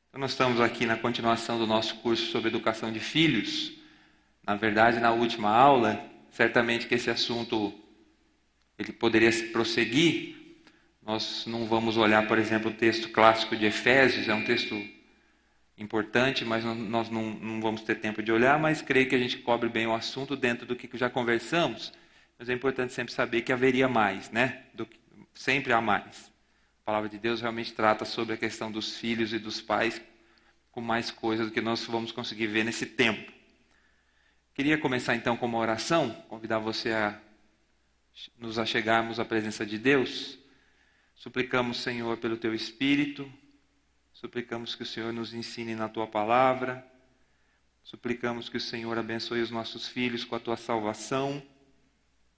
Então, nós estamos aqui na continuação do nosso curso sobre educação de filhos. Na verdade, na última aula, certamente que esse assunto ele poderia prosseguir. Nós não vamos olhar, por exemplo, o texto clássico de Efésios, é um texto importante, mas nós não vamos ter tempo de olhar, mas creio que a gente cobre bem o assunto dentro do que já conversamos. Mas é importante sempre saber que haveria mais, né? Sempre há mais. A palavra de Deus realmente trata sobre a questão dos filhos e dos pais com mais coisas do que nós vamos conseguir ver nesse tempo. Queria começar então com uma oração, convidar você a nos achegarmos à presença de Deus. Suplicamos, Senhor, pelo Teu Espírito, suplicamos que o Senhor nos ensine na Tua palavra, suplicamos que o Senhor abençoe os nossos filhos com a Tua salvação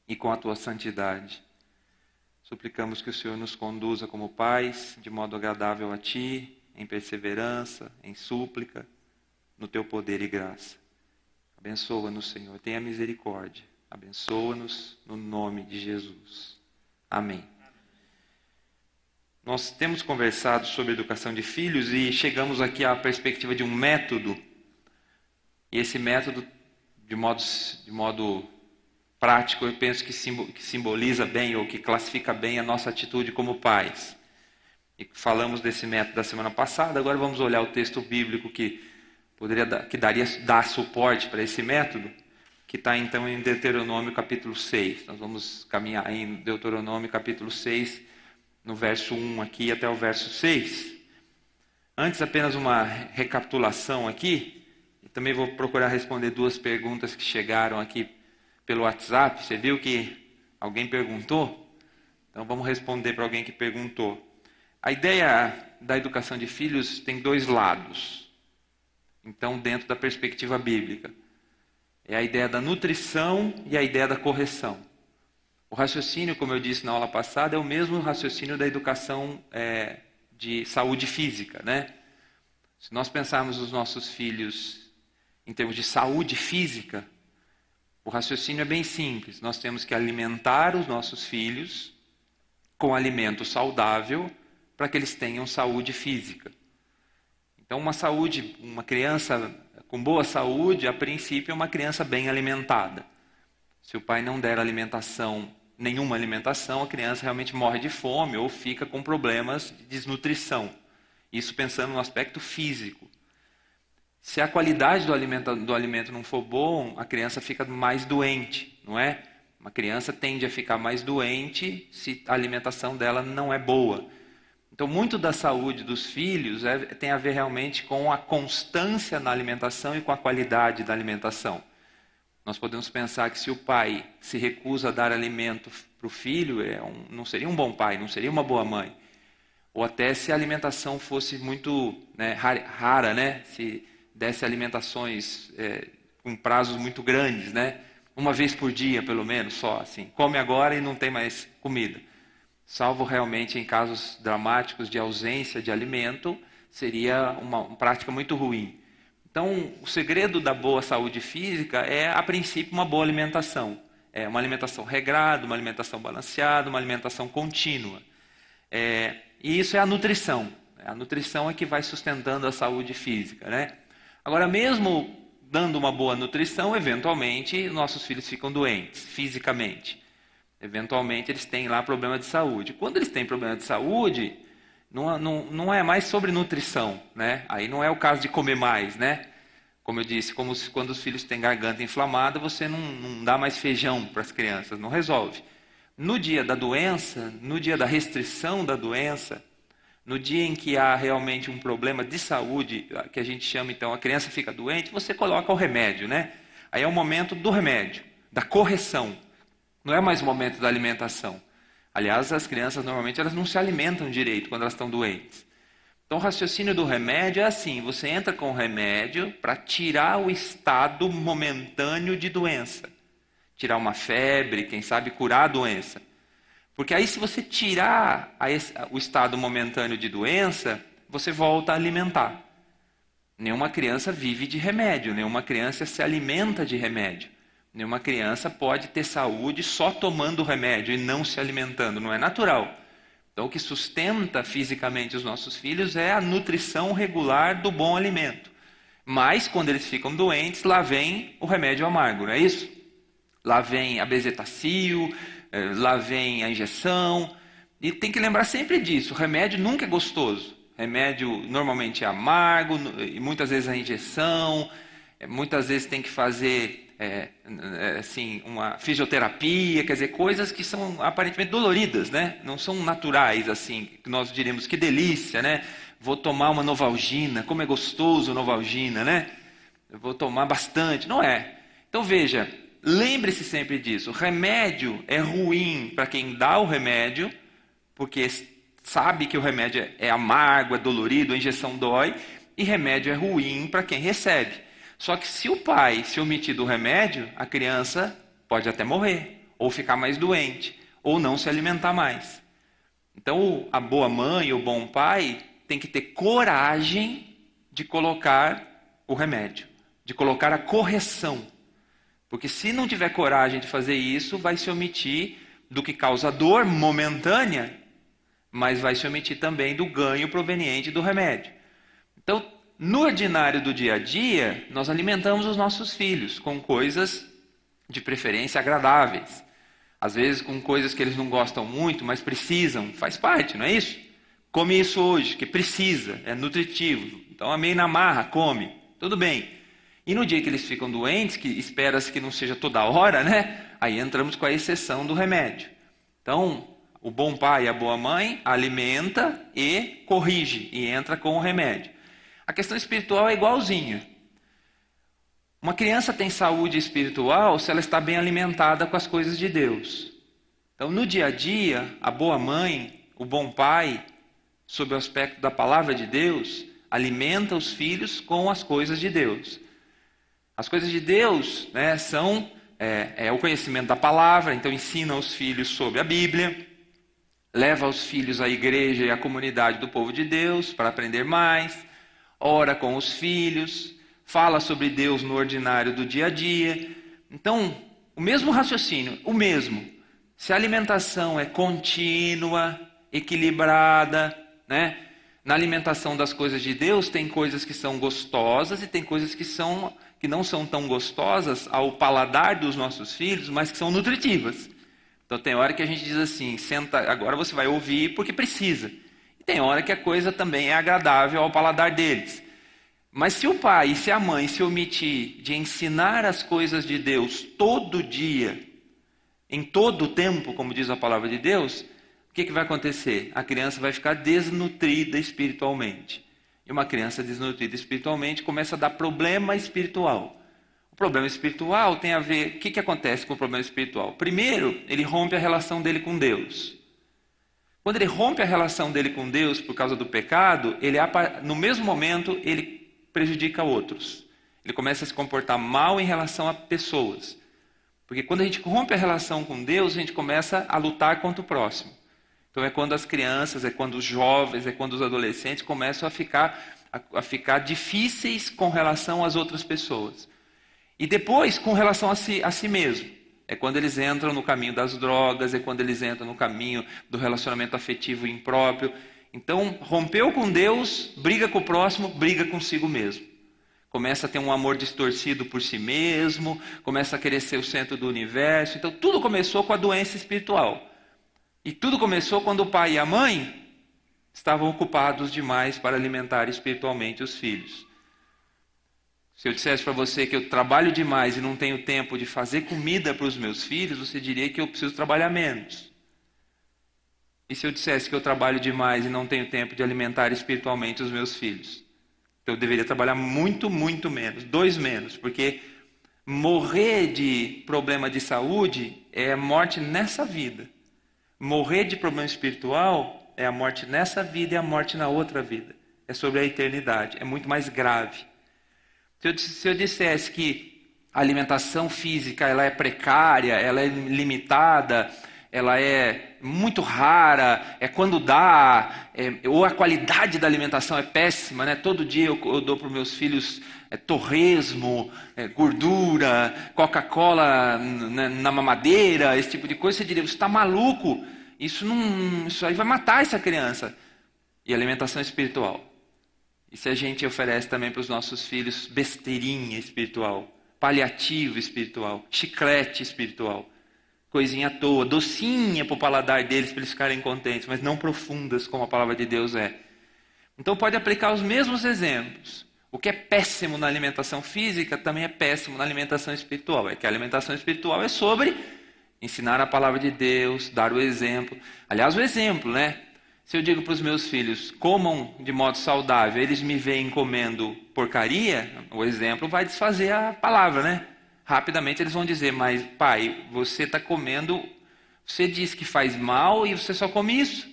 e com a Tua santidade. Suplicamos que o Senhor nos conduza como pais, de modo agradável a Ti, em perseverança, em súplica, no Teu poder e graça. Abençoa-nos, Senhor, tenha misericórdia. Abençoa-nos no nome de Jesus. Amém. Nós temos conversado sobre educação de filhos e chegamos aqui à perspectiva de um método. E esse método, de modo prático, eu penso que simboliza bem ou que classifica bem a nossa atitude como pais. E falamos desse método da semana passada, agora vamos olhar o texto bíblico que daria dar suporte para esse método, que está então em Deuteronômio capítulo 6. Nós vamos caminhar em Deuteronômio capítulo 6, no verso 1 aqui até o verso 6. Antes, apenas uma recapitulação aqui. E também vou procurar responder duas perguntas que chegaram aqui pelo WhatsApp. Você viu que alguém perguntou? Então vamos responder para alguém que perguntou. A ideia da educação de filhos tem dois lados. Então, dentro da perspectiva bíblica. É a ideia da nutrição e a ideia da correção. O raciocínio, como eu disse na aula passada, é o mesmo raciocínio da educação de saúde física, né? Se nós pensarmos os nossos filhos em termos de saúde física, o raciocínio é bem simples. Nós temos que alimentar os nossos filhos com alimento saudável para que eles tenham saúde física. Então, uma criança com boa saúde, a princípio, é uma criança bem alimentada. Se o pai não der nenhuma alimentação, a criança realmente morre de fome ou fica com problemas de desnutrição. Isso pensando no aspecto físico. Se a qualidade do alimento não for bom, a criança fica mais doente, não é? Uma criança tende a ficar mais doente se a alimentação dela não é boa. Então, muito da saúde dos filhos tem a ver realmente com a constância na alimentação e com a qualidade da alimentação. Nós podemos pensar que se o pai se recusa a dar alimento para o filho, não seria um bom pai, não seria uma boa mãe. Ou até se a alimentação fosse muito rara, né? Se desse alimentações com prazos muito grandes, né? Uma vez por dia, pelo menos, só assim. Come agora e não tem mais comida. Salvo realmente em casos dramáticos de ausência de alimento, seria uma prática muito ruim. Então, o segredo da boa saúde física é, a princípio, uma boa alimentação. É uma alimentação regrada, uma alimentação balanceada, uma alimentação contínua. E isso é a nutrição. A nutrição é que vai sustentando a saúde física, né? Agora, mesmo dando uma boa nutrição, eventualmente, nossos filhos ficam doentes, fisicamente. Eventualmente, eles têm lá problema de saúde. Quando eles têm problema de saúde, não é mais sobre nutrição, né? Aí não é o caso de comer mais, né? Como eu disse, quando os filhos têm garganta inflamada, você não dá mais feijão para as crianças, não resolve. No dia da doença, no dia da restrição da doença, no dia em que há realmente um problema de saúde, que a gente chama então, a criança fica doente, você coloca o remédio, né? Aí é o momento do remédio, da correção. Não é mais o momento da alimentação. Aliás, as crianças normalmente elas não se alimentam direito quando elas estão doentes. Então o raciocínio do remédio é assim, você entra com o remédio para tirar o estado momentâneo de doença. Tirar uma febre, quem sabe curar a doença. Porque aí se você tirar o estado momentâneo de doença, você volta a alimentar. Nenhuma criança vive de remédio, nenhuma criança se alimenta de remédio. Nenhuma criança pode ter saúde só tomando remédio e não se alimentando, não é natural. Então Então, o que sustenta fisicamente os nossos filhos é a nutrição regular do bom alimento. Mas, quando eles ficam doentes, lá vem o remédio amargo, não é isso? Lá vem a bezetacil, lá vem a injeção. E tem que lembrar sempre disso, o remédio nunca é gostoso. Remédio normalmente é amargo, e muitas vezes a injeção, muitas vezes tem que fazer assim, uma fisioterapia, quer dizer, coisas que são aparentemente doloridas, né? Não são naturais, assim, que nós diríamos, que delícia, né? Vou tomar uma Novalgina, como é gostoso Novalgina, né? Eu vou tomar bastante, não é? Então veja, lembre-se sempre disso, o remédio é ruim para quem dá o remédio, porque sabe que o remédio é amargo, é dolorido, a injeção dói, e remédio é ruim para quem recebe. Só que se o pai se omitir do remédio, a criança pode até morrer, ou ficar mais doente, ou não se alimentar mais. Então, a boa mãe, o bom pai, tem que ter coragem de colocar o remédio, de colocar a correção. Porque se não tiver coragem de fazer isso, vai se omitir do que causa dor momentânea, mas vai se omitir também do ganho proveniente do remédio. Então, no ordinário do dia a dia, nós alimentamos os nossos filhos com coisas de preferência agradáveis. Às vezes com coisas que eles não gostam muito, mas precisam, faz parte, não é isso? Come isso hoje, que precisa, é nutritivo. Então, meio na marra, come, tudo bem. E no dia que eles ficam doentes, que espera-se que não seja toda hora, né? Aí entramos com a exceção do remédio. Então, o bom pai e a boa mãe alimenta e corrige, e entra com o remédio. A questão espiritual é igualzinha. Uma criança tem saúde espiritual se ela está bem alimentada com as coisas de Deus. Então, no dia a dia, a boa mãe, o bom pai, sob o aspecto da palavra de Deus, alimenta os filhos com as coisas de Deus. As coisas de Deus, né, são o conhecimento da palavra, então ensina os filhos sobre a Bíblia, leva os filhos à igreja e à comunidade do povo de Deus para aprender mais, ora com os filhos, fala sobre Deus no ordinário do dia a dia. Então, o mesmo raciocínio, o mesmo. Se a alimentação é contínua, equilibrada, né? Na alimentação das coisas de Deus, tem coisas que são gostosas e tem coisas que não são tão gostosas ao paladar dos nossos filhos, mas que são nutritivas. Então tem hora que a gente diz assim, senta, agora você vai ouvir porque precisa. E tem hora que a coisa também é agradável ao paladar deles. Mas se o pai e se a mãe se omitir de ensinar as coisas de Deus todo dia, em todo o tempo, como diz a palavra de Deus, o que vai acontecer? A criança vai ficar desnutrida espiritualmente. E uma criança desnutrida espiritualmente começa a dar problema espiritual. O problema espiritual tem a ver... O que acontece com o problema espiritual? Primeiro, ele rompe a relação dele com Deus. Quando ele rompe a relação dele com Deus por causa do pecado, no mesmo momento ele prejudica outros. Ele começa a se comportar mal em relação a pessoas. Porque quando a gente rompe a relação com Deus, a gente começa a lutar contra o próximo. Então é quando as crianças, é quando os jovens, é quando os adolescentes começam a ficar difíceis com relação às outras pessoas. E depois com relação a si mesmo. É quando eles entram no caminho das drogas, é quando eles entram no caminho do relacionamento afetivo impróprio. Então, rompeu com Deus, briga com o próximo, briga consigo mesmo. Começa a ter um amor distorcido por si mesmo, começa a querer ser o centro do universo. Então, tudo começou com a doença espiritual. E tudo começou quando o pai e a mãe estavam ocupados demais para alimentar espiritualmente os filhos. Se eu dissesse para você que eu trabalho demais e não tenho tempo de fazer comida para os meus filhos, você diria que eu preciso trabalhar menos. E se eu dissesse que eu trabalho demais e não tenho tempo de alimentar espiritualmente os meus filhos? Então eu deveria trabalhar muito, muito menos, 2 menos, porque morrer de problema de saúde é a morte nessa vida. Morrer de problema espiritual é a morte nessa vida e a morte na outra vida. É sobre a eternidade, é muito mais grave. Se eu dissesse que a alimentação física ela é precária, ela é limitada, ela é muito rara, é quando dá, ou a qualidade da alimentação é péssima, né? Todo dia eu dou para os meus filhos torresmo, gordura, Coca-Cola na mamadeira, esse tipo de coisa. Você diria, você está maluco? Isso aí vai matar essa criança. E alimentação espiritual. E se a gente oferece também para os nossos filhos besteirinha espiritual, paliativo espiritual, chiclete espiritual, coisinha à toa, docinha para o paladar deles para eles ficarem contentes, mas não profundas como a palavra de Deus é. Então pode aplicar os mesmos exemplos. O que é péssimo na alimentação física também é péssimo na alimentação espiritual. É que a alimentação espiritual é sobre ensinar a palavra de Deus, dar o exemplo. Aliás, o exemplo, né? Se eu digo para os meus filhos, comam de modo saudável, eles me veem comendo porcaria, o exemplo vai desfazer a palavra, né? Rapidamente eles vão dizer, mas pai, você está comendo, você diz que faz mal e você só come isso.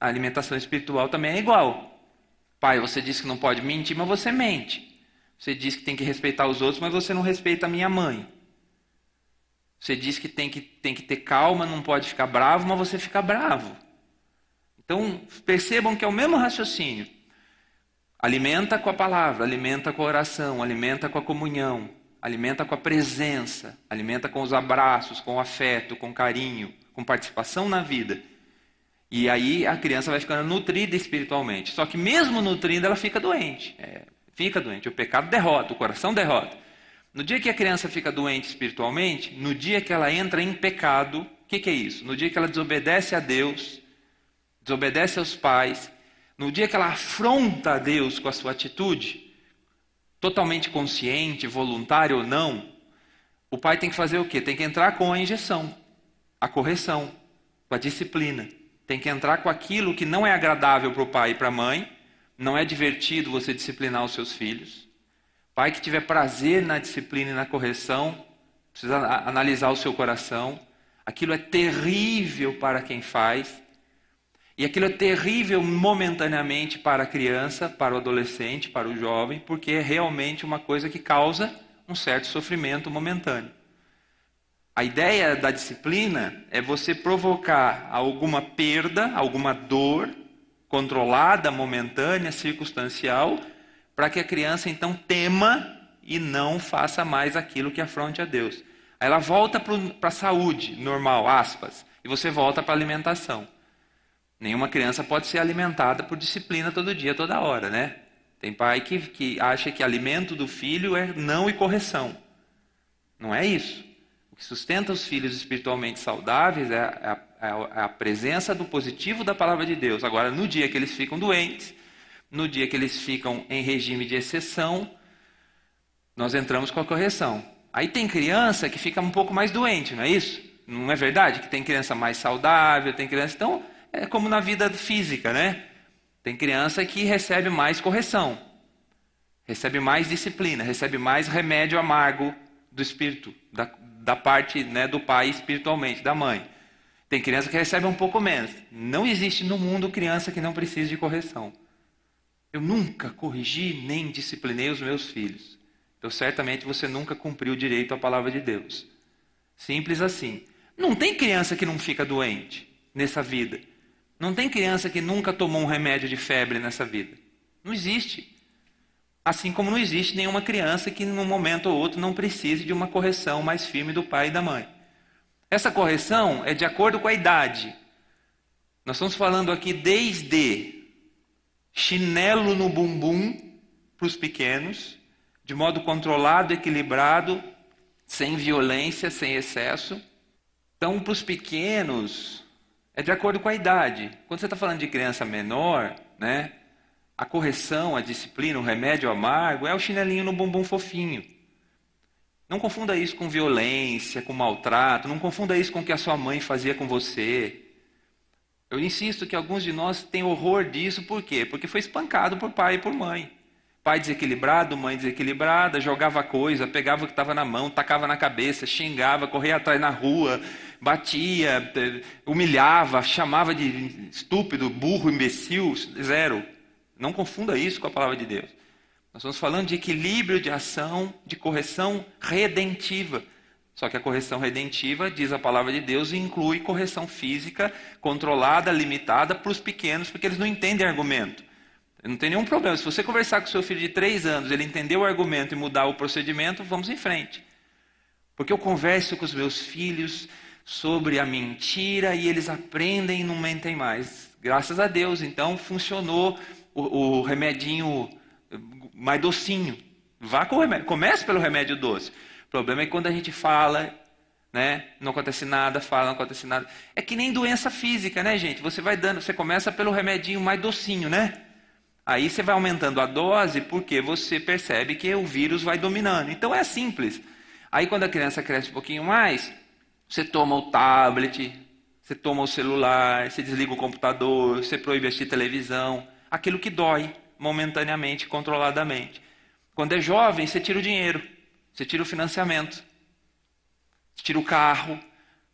A alimentação espiritual também é igual. Pai, você diz que não pode mentir, mas você mente. Você diz que tem que respeitar os outros, mas você não respeita a minha mãe. Você diz que tem que ter calma, não pode ficar bravo, mas você fica bravo. Então, percebam que é o mesmo raciocínio. Alimenta com a palavra, alimenta com a oração, alimenta com a comunhão, alimenta com a presença, alimenta com os abraços, com o afeto, com carinho, com participação na vida. E aí a criança vai ficando nutrida espiritualmente. Só que mesmo nutrida, ela fica doente. Fica doente. O pecado derrota, o coração derrota. No dia que a criança fica doente espiritualmente, no dia que ela entra em pecado, o que é isso? No dia que ela desobedece a Deus, desobedece aos pais, no dia que ela afronta a Deus com a sua atitude, totalmente consciente, voluntária ou não, o pai tem que fazer o quê? Tem que entrar com a injeção, a correção, com a disciplina. Tem que entrar com aquilo que não é agradável para o pai e para a mãe, não é divertido você disciplinar os seus filhos. Pai que tiver prazer na disciplina e na correção, precisa analisar o seu coração. Aquilo é terrível para quem faz. E aquilo é terrível momentaneamente para a criança, para o adolescente, para o jovem, porque é realmente uma coisa que causa um certo sofrimento momentâneo. A ideia da disciplina é você provocar alguma perda, alguma dor, controlada, momentânea, circunstancial, para que a criança então tema e não faça mais aquilo que afronte a Deus. Aí ela volta para a saúde normal, aspas, e você volta para a alimentação. Nenhuma criança pode ser alimentada por disciplina todo dia, toda hora, né? Tem pai que acha que alimento do filho é não e correção. Não é isso. O que sustenta os filhos espiritualmente saudáveis é a presença do positivo da palavra de Deus. Agora, no dia que eles ficam doentes, no dia que eles ficam em regime de exceção, nós entramos com a correção. Aí tem criança que fica um pouco mais doente, não é isso? Não é verdade? Que tem criança mais saudável, tem criança... Então, é como na vida física, né? Tem criança que recebe mais correção, recebe mais disciplina, recebe mais remédio amargo do espírito, da parte, né, do pai espiritualmente, da mãe. Tem criança que recebe um pouco menos. Não existe no mundo criança que não precise de correção. Eu nunca corrigi nem disciplinei os meus filhos. Então, certamente você nunca cumpriu direito à palavra de Deus. Simples assim. Não tem criança que não fica doente nessa vida. Não tem criança que nunca tomou um remédio de febre nessa vida. Não existe. Assim como não existe nenhuma criança que num momento ou outro não precise de uma correção mais firme do pai e da mãe. Essa correção é de acordo com a idade. Nós estamos falando aqui desde chinelo no bumbum para os pequenos, de modo controlado, equilibrado, sem violência, sem excesso. Então, para os pequenos, é de acordo com a idade. Quando você está falando de criança menor, né, a correção, a disciplina, o remédio amargo é o chinelinho no bumbum fofinho. Não confunda isso com violência, com maltrato. Não confunda isso com o que a sua mãe fazia com você. Eu insisto que alguns de nós têm horror disso. Por quê? Porque foi espancado por pai e por mãe. Pai desequilibrado, mãe desequilibrada, jogava coisa, pegava o que estava na mão, tacava na cabeça, xingava, corria atrás na rua, batia, humilhava, chamava de estúpido, burro, imbecil, zero. Não confunda isso com a palavra de Deus. Nós estamos falando de equilíbrio de ação, de correção redentiva. Só que a correção redentiva, diz a palavra de Deus, inclui correção física, controlada, limitada para os pequenos, porque eles não entendem argumento. Não tem nenhum problema. Se você conversar com seu filho de 3 anos, ele entender o argumento e mudar o procedimento, vamos em frente. Porque eu converso com os meus filhos sobre a mentira e eles aprendem e não mentem mais. Graças a Deus, então funcionou o remedinho mais docinho. Vá com o remédio, comece pelo remédio doce. O problema é que quando a gente fala, né, não acontece nada, fala, não acontece nada. É que nem doença física, né, gente? Você vai dando, você começa pelo remedinho mais docinho, né? Aí você vai aumentando a dose porque você percebe que o vírus vai dominando. Então é simples. Aí quando a criança cresce um pouquinho mais, você toma o tablet, você toma o celular, você desliga o computador, você proíbe assistir televisão, aquilo que dói momentaneamente, controladamente. Quando é jovem, você tira o dinheiro, você tira o financiamento, você tira o carro.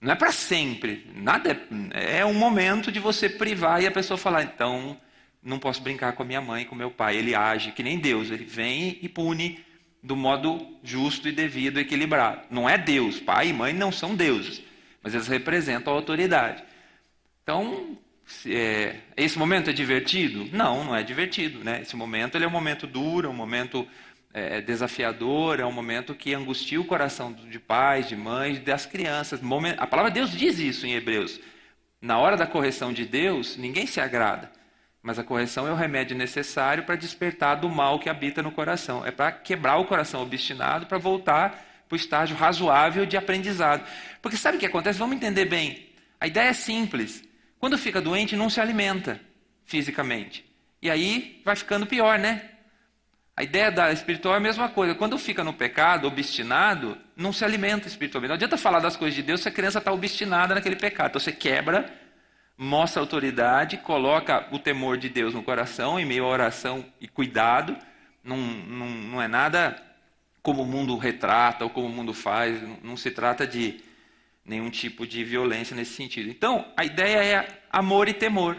Não é para sempre, nada é um momento de você privar e a pessoa falar, então não posso brincar com a minha mãe, com meu pai. Ele age que nem Deus, ele vem e pune do modo justo e devido, equilibrado. Não é Deus, pai e mãe não são deuses, mas eles representam a autoridade. Então, esse momento é divertido? Não, não é divertido, né? Esse momento ele é um momento duro, é um momento desafiador, é um momento que angustia o coração de pais, de mães, das crianças. A palavra de Deus diz isso em Hebreus. Na hora da correção de Deus, ninguém se agrada. Mas a correção é o remédio necessário para despertar do mal que habita no coração. É para quebrar o coração obstinado, para voltar para o estágio razoável de aprendizado. Porque sabe o que acontece? Vamos entender bem. A ideia é simples. Quando fica doente, não se alimenta fisicamente. E aí vai ficando pior, né? A ideia da espiritual é a mesma coisa. Quando fica no pecado, obstinado, não se alimenta espiritualmente. Não adianta falar das coisas de Deus se a criança está obstinada naquele pecado. Então você quebra, mostra autoridade, coloca o temor de Deus no coração, em meio à oração e cuidado. Não é nada como o mundo retrata ou como o mundo faz. Não se trata de nenhum tipo de violência nesse sentido. Então, a ideia é amor e temor.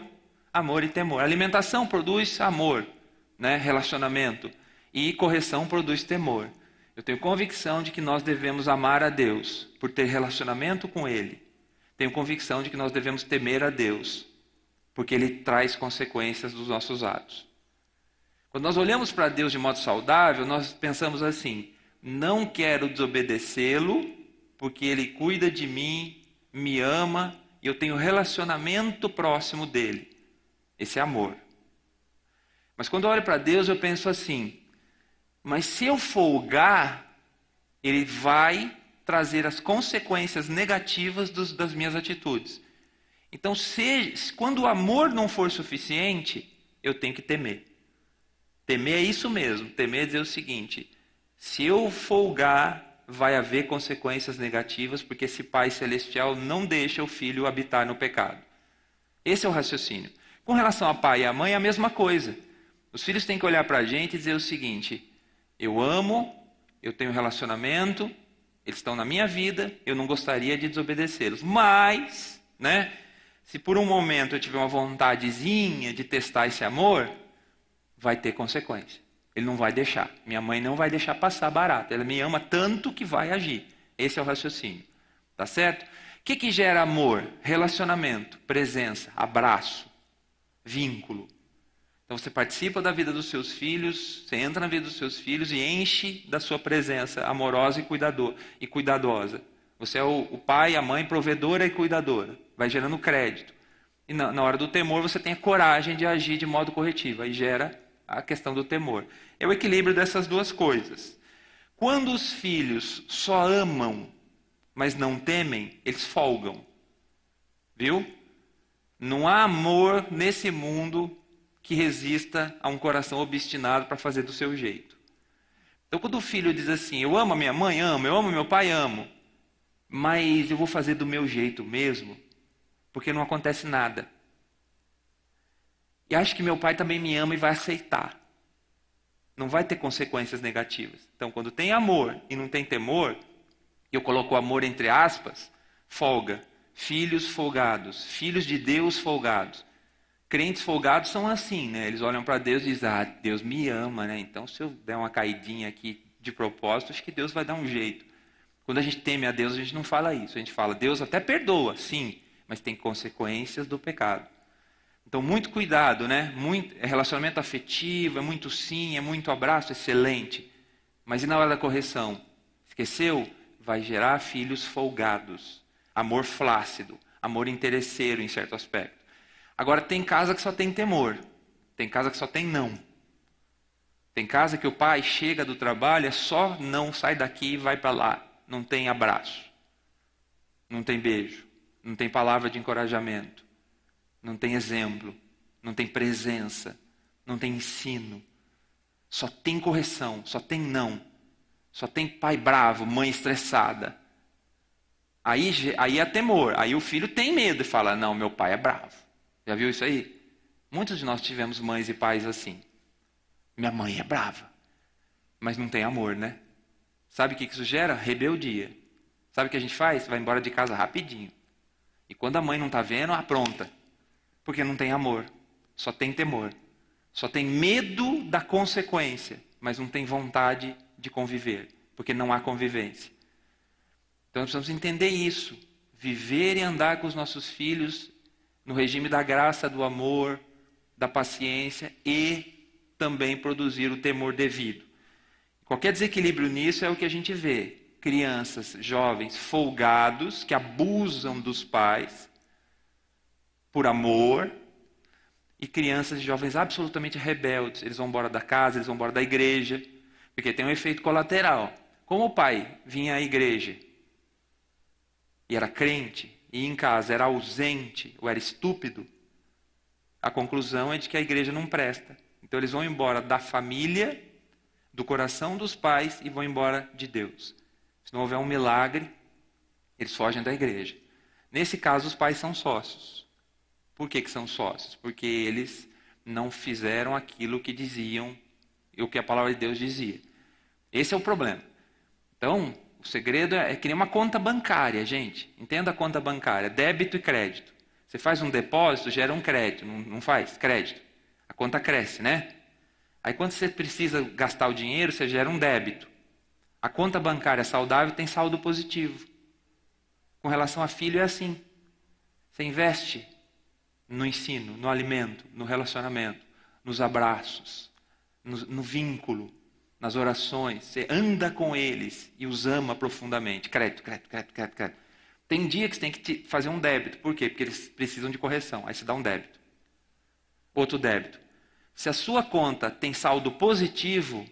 Amor e temor. A alimentação produz amor, né? Relacionamento. E correção produz temor. Eu tenho convicção de que nós devemos amar a Deus por ter relacionamento com Ele. Tenho convicção de que nós devemos temer a Deus, porque Ele traz consequências dos nossos atos. Quando nós olhamos para Deus de modo saudável, nós pensamos assim, não quero desobedecê-lo, porque Ele cuida de mim, me ama, e eu tenho relacionamento próximo dEle. Esse é amor. Mas quando eu olho para Deus, eu penso assim, mas se eu folgar, Ele vai trazer as consequências negativas das minhas atitudes. Então, quando o amor não for suficiente, eu tenho que temer. Temer é isso mesmo. Temer é dizer o seguinte, se eu folgar, vai haver consequências negativas, porque esse Pai Celestial não deixa o Filho habitar no pecado. Esse é o raciocínio. Com relação ao pai e à mãe, é a mesma coisa. Os filhos têm que olhar para a gente e dizer o seguinte, eu amo, eu tenho relacionamento, eles estão na minha vida, eu não gostaria de desobedecê-los. Mas, né, se por um momento eu tiver uma vontadezinha de testar esse amor, vai ter consequência. Ele não vai deixar. Minha mãe não vai deixar passar barato. Ela me ama tanto que vai agir. Esse é o raciocínio. Tá certo? O que gera amor? Relacionamento, presença, abraço, vínculo. Então você participa da vida dos seus filhos, você entra na vida dos seus filhos e enche da sua presença amorosa e cuidadosa. Você é o pai, a mãe, provedora e cuidadora. Vai gerando crédito. E na hora do temor você tem a coragem de agir de modo corretivo. Aí gera a questão do temor. É o equilíbrio dessas duas coisas. Quando os filhos só amam, mas não temem, eles folgam. Viu? Não há amor nesse mundo que resista a um coração obstinado para fazer do seu jeito. Então, quando o filho diz assim, eu amo a minha mãe, amo, eu amo meu pai, amo, mas eu vou fazer do meu jeito mesmo, porque não acontece nada. E acho que meu pai também me ama e vai aceitar. Não vai ter consequências negativas. Então, quando tem amor e não tem temor, eu coloco o amor entre aspas, folga. Filhos folgados, filhos de Deus folgados. Crentes folgados são assim, né? Eles olham para Deus e dizem, Deus me ama, né? Então, se eu der uma caidinha aqui de propósito, acho que Deus vai dar um jeito. Quando a gente teme a Deus, a gente não fala isso. A gente fala, Deus até perdoa, sim, mas tem consequências do pecado. Então, muito cuidado, né? Relacionamento afetivo, é muito sim, é muito abraço, excelente. Mas e na hora da correção? Esqueceu? Vai gerar filhos folgados. amor flácido, amor interesseiro em certo aspecto. Agora, tem casa que só tem temor, tem casa que só tem não. Tem casa que o pai chega do trabalho, é só não, sai daqui e vai para lá. Não tem abraço, não tem beijo, não tem palavra de encorajamento, não tem exemplo, não tem presença, não tem ensino. Só tem correção, só tem não. Só tem pai bravo, mãe estressada. Aí é temor. Aí o filho tem medo e fala, não, meu pai é bravo. Já viu isso aí? Muitos de nós tivemos mães e pais assim. Minha mãe é brava. Mas não tem amor, né? Sabe o que isso gera? Rebeldia. Sabe o que a gente faz? Vai embora de casa rapidinho. E quando a mãe não está vendo, apronta. Porque não tem amor. Só tem temor. Só tem medo da consequência, mas não tem vontade de conviver, porque não há convivência. Então nós precisamos entender isso. Viver e andar com os nossos filhos no regime da graça, do amor, da paciência e também produzir o temor devido. Qualquer desequilíbrio nisso é o que a gente vê. Crianças, jovens, folgados, que abusam dos pais por amor, e crianças e jovens absolutamente rebeldes. Eles vão embora da casa, eles vão embora da igreja, porque tem um efeito colateral. Como o pai vinha à igreja e era crente, e em casa era ausente ou era estúpido, a conclusão é de que a igreja não presta. Então eles vão embora da família, do coração dos pais e vão embora de Deus. Se não houver um milagre, eles fogem da igreja. Nesse caso, os pais são sócios. Por que são sócios? Porque eles não fizeram aquilo que diziam e o que a palavra de Deus dizia. Esse é o problema. Então, o segredo é que nem uma conta bancária, gente. Entenda a conta bancária, débito e crédito. Você faz um depósito, gera um crédito, não faz? Crédito. A conta cresce, né? Aí quando você precisa gastar o dinheiro, você gera um débito. A conta bancária saudável tem saldo positivo. Com relação a filho é assim. Você investe no ensino, no alimento, no relacionamento, nos abraços, no vínculo, nas orações. Você anda com eles e os ama profundamente. Crédito. Tem dia que você tem que fazer um débito. Por quê? Porque eles precisam de correção. Aí você dá um débito. Outro débito. Se a sua conta tem saldo positivo,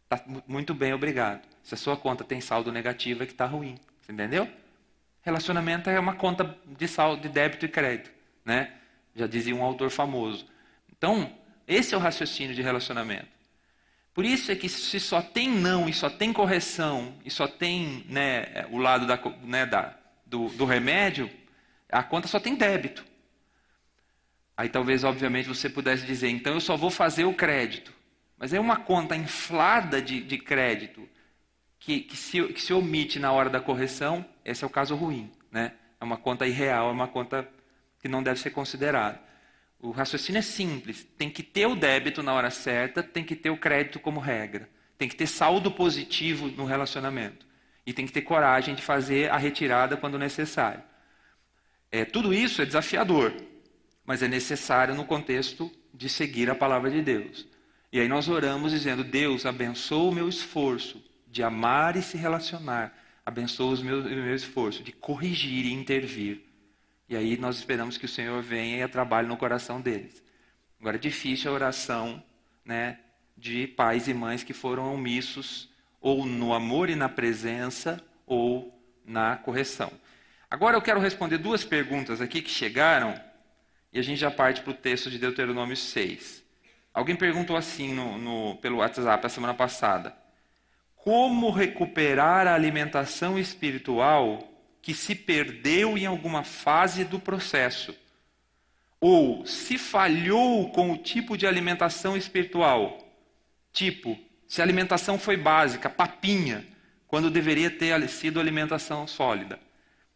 está muito bem, obrigado. Se a sua conta tem saldo negativo, é que está ruim. Você entendeu? Relacionamento é uma conta de saldo, de débito e crédito, né? Já dizia um autor famoso. Então, esse é o raciocínio de relacionamento. Por isso é que se só tem não e só tem correção e só tem, né, o lado do remédio, a conta só tem débito. Aí talvez, obviamente, você pudesse dizer, então eu só vou fazer o crédito. Mas é uma conta inflada de crédito que se omite na hora da correção, esse é o caso ruim, né? É uma conta irreal, é uma conta que não deve ser considerada. O raciocínio é simples, tem que ter o débito na hora certa, tem que ter o crédito como regra. Tem que ter saldo positivo no relacionamento. E tem que ter coragem de fazer a retirada quando necessário. Tudo isso é desafiador, mas é necessário no contexto de seguir a palavra de Deus. E aí nós oramos dizendo, Deus, abençoa o meu esforço de amar e se relacionar. Abençoa o meu esforço de corrigir e intervir. E aí nós esperamos que o Senhor venha e trabalhe no coração deles. Agora é difícil a oração, né, de pais e mães que foram omissos ou no amor e na presença ou na correção. Agora eu quero responder duas perguntas aqui que chegaram e a gente já parte para o texto de Deuteronômio 6. Alguém perguntou assim pelo WhatsApp a semana passada. Como recuperar a alimentação espiritual que se perdeu em alguma fase do processo? Ou se falhou com o tipo de alimentação espiritual? Tipo, se a alimentação foi básica, papinha, quando deveria ter sido alimentação sólida.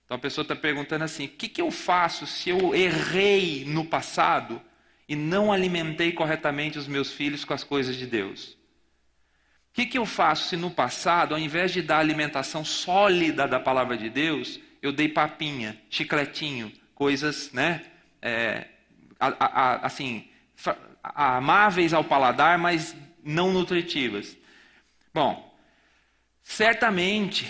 Então a pessoa está perguntando assim, o que eu faço se eu errei no passado e não alimentei corretamente os meus filhos com as coisas de Deus? O que eu faço se no passado, ao invés de dar alimentação sólida da palavra de Deus, eu dei papinha, chicletinho, coisas, né, assim, amáveis ao paladar, mas não nutritivas? Bom, certamente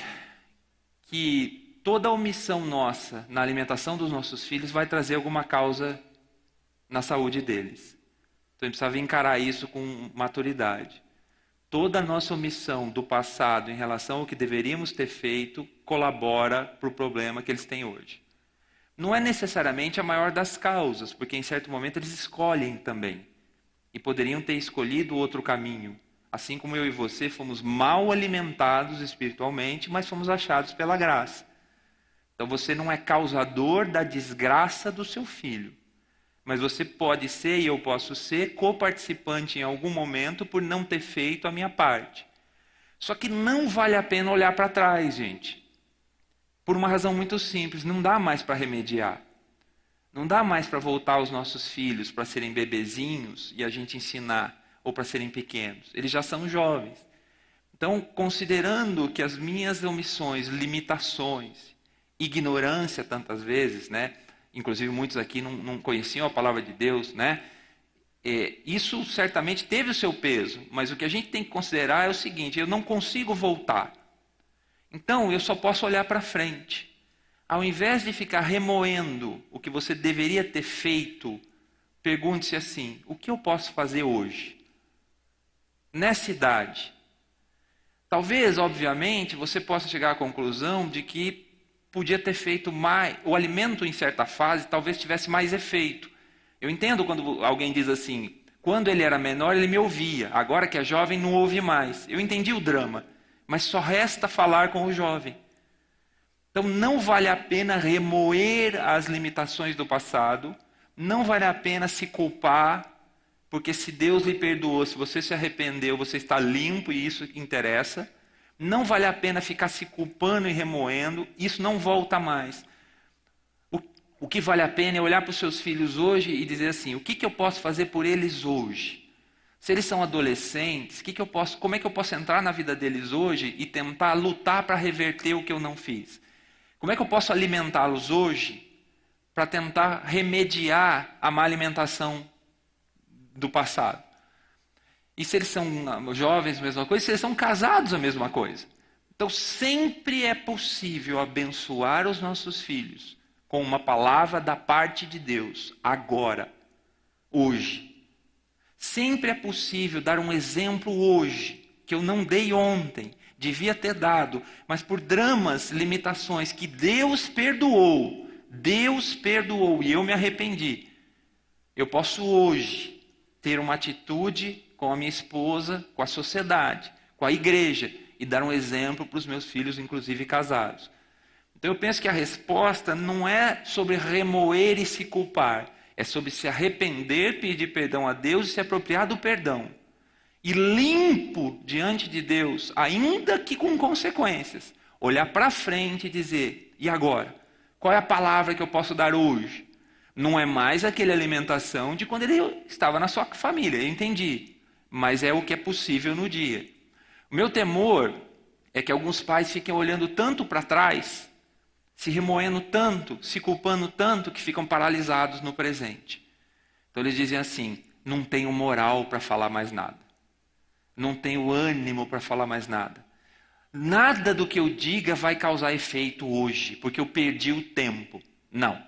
que toda omissão nossa na alimentação dos nossos filhos vai trazer alguma causa na saúde deles. Então a gente precisava encarar isso com maturidade. Toda a nossa omissão do passado em relação ao que deveríamos ter feito colabora para o problema que eles têm hoje. Não é necessariamente a maior das causas, porque em certo momento eles escolhem também. E poderiam ter escolhido outro caminho. Assim como eu e você fomos mal alimentados espiritualmente, mas fomos achados pela graça. Então você não é causador da desgraça do seu filho. Mas você pode ser, e eu posso ser, coparticipante em algum momento por não ter feito a minha parte. Só que não vale a pena olhar para trás, gente. Por uma razão muito simples, não dá mais para remediar. Não dá mais para voltar os nossos filhos para serem bebezinhos e a gente ensinar, ou para serem pequenos. Eles já são jovens. Então, considerando que as minhas omissões, limitações, ignorância tantas vezes, né? Inclusive muitos aqui não conheciam a palavra de Deus, né? Isso certamente teve o seu peso, mas o que a gente tem que considerar é o seguinte: eu não consigo voltar. Então, eu só posso olhar para frente. Ao invés de ficar remoendo o que você deveria ter feito, pergunte-se assim: o que eu posso fazer hoje? Nessa idade. Talvez, obviamente, você possa chegar à conclusão de que podia ter feito mais, o alimento em certa fase talvez tivesse mais efeito. Eu entendo quando alguém diz assim: quando ele era menor ele me ouvia, agora que é jovem não ouve mais. Eu entendi o drama. Mas só resta falar com o jovem. Então não vale a pena remoer as limitações do passado, não vale a pena se culpar, porque se Deus lhe perdoou, se você se arrependeu, você está limpo e isso interessa. Não vale a pena ficar se culpando e remoendo, isso não volta mais. O que vale a pena é olhar para os seus filhos hoje e dizer assim: o que eu posso fazer por eles hoje? Se eles são adolescentes, como é que eu posso entrar na vida deles hoje e tentar lutar para reverter o que eu não fiz? Como é que eu posso alimentá-los hoje para tentar remediar a má alimentação do passado? E se eles são jovens, a mesma coisa. Se eles são casados, a mesma coisa. Então sempre é possível abençoar os nossos filhos com uma palavra da parte de Deus, agora, hoje. Sempre é possível dar um exemplo hoje, que eu não dei ontem, devia ter dado, mas por dramas, limitações que Deus perdoou e eu me arrependi. Eu posso hoje ter uma atitude com a minha esposa, com a sociedade, com a igreja, e dar um exemplo para os meus filhos, inclusive casados. Então eu penso que a resposta não é sobre remoer e se culpar, é sobre se arrepender, pedir perdão a Deus e se apropriar do perdão. E limpo diante de Deus, ainda que com consequências, olhar para frente e dizer: e agora? Qual é a palavra que eu posso dar hoje? Não é mais aquela alimentação de quando ele estava na sua família, eu entendi. Mas é o que é possível no dia. O meu temor é que alguns pais fiquem olhando tanto para trás, se remoendo tanto, se culpando tanto, que ficam paralisados no presente. Então eles dizem assim: não tenho moral para falar mais nada. Não tenho ânimo para falar mais nada. Nada do que eu diga vai causar efeito hoje, porque eu perdi o tempo. Não.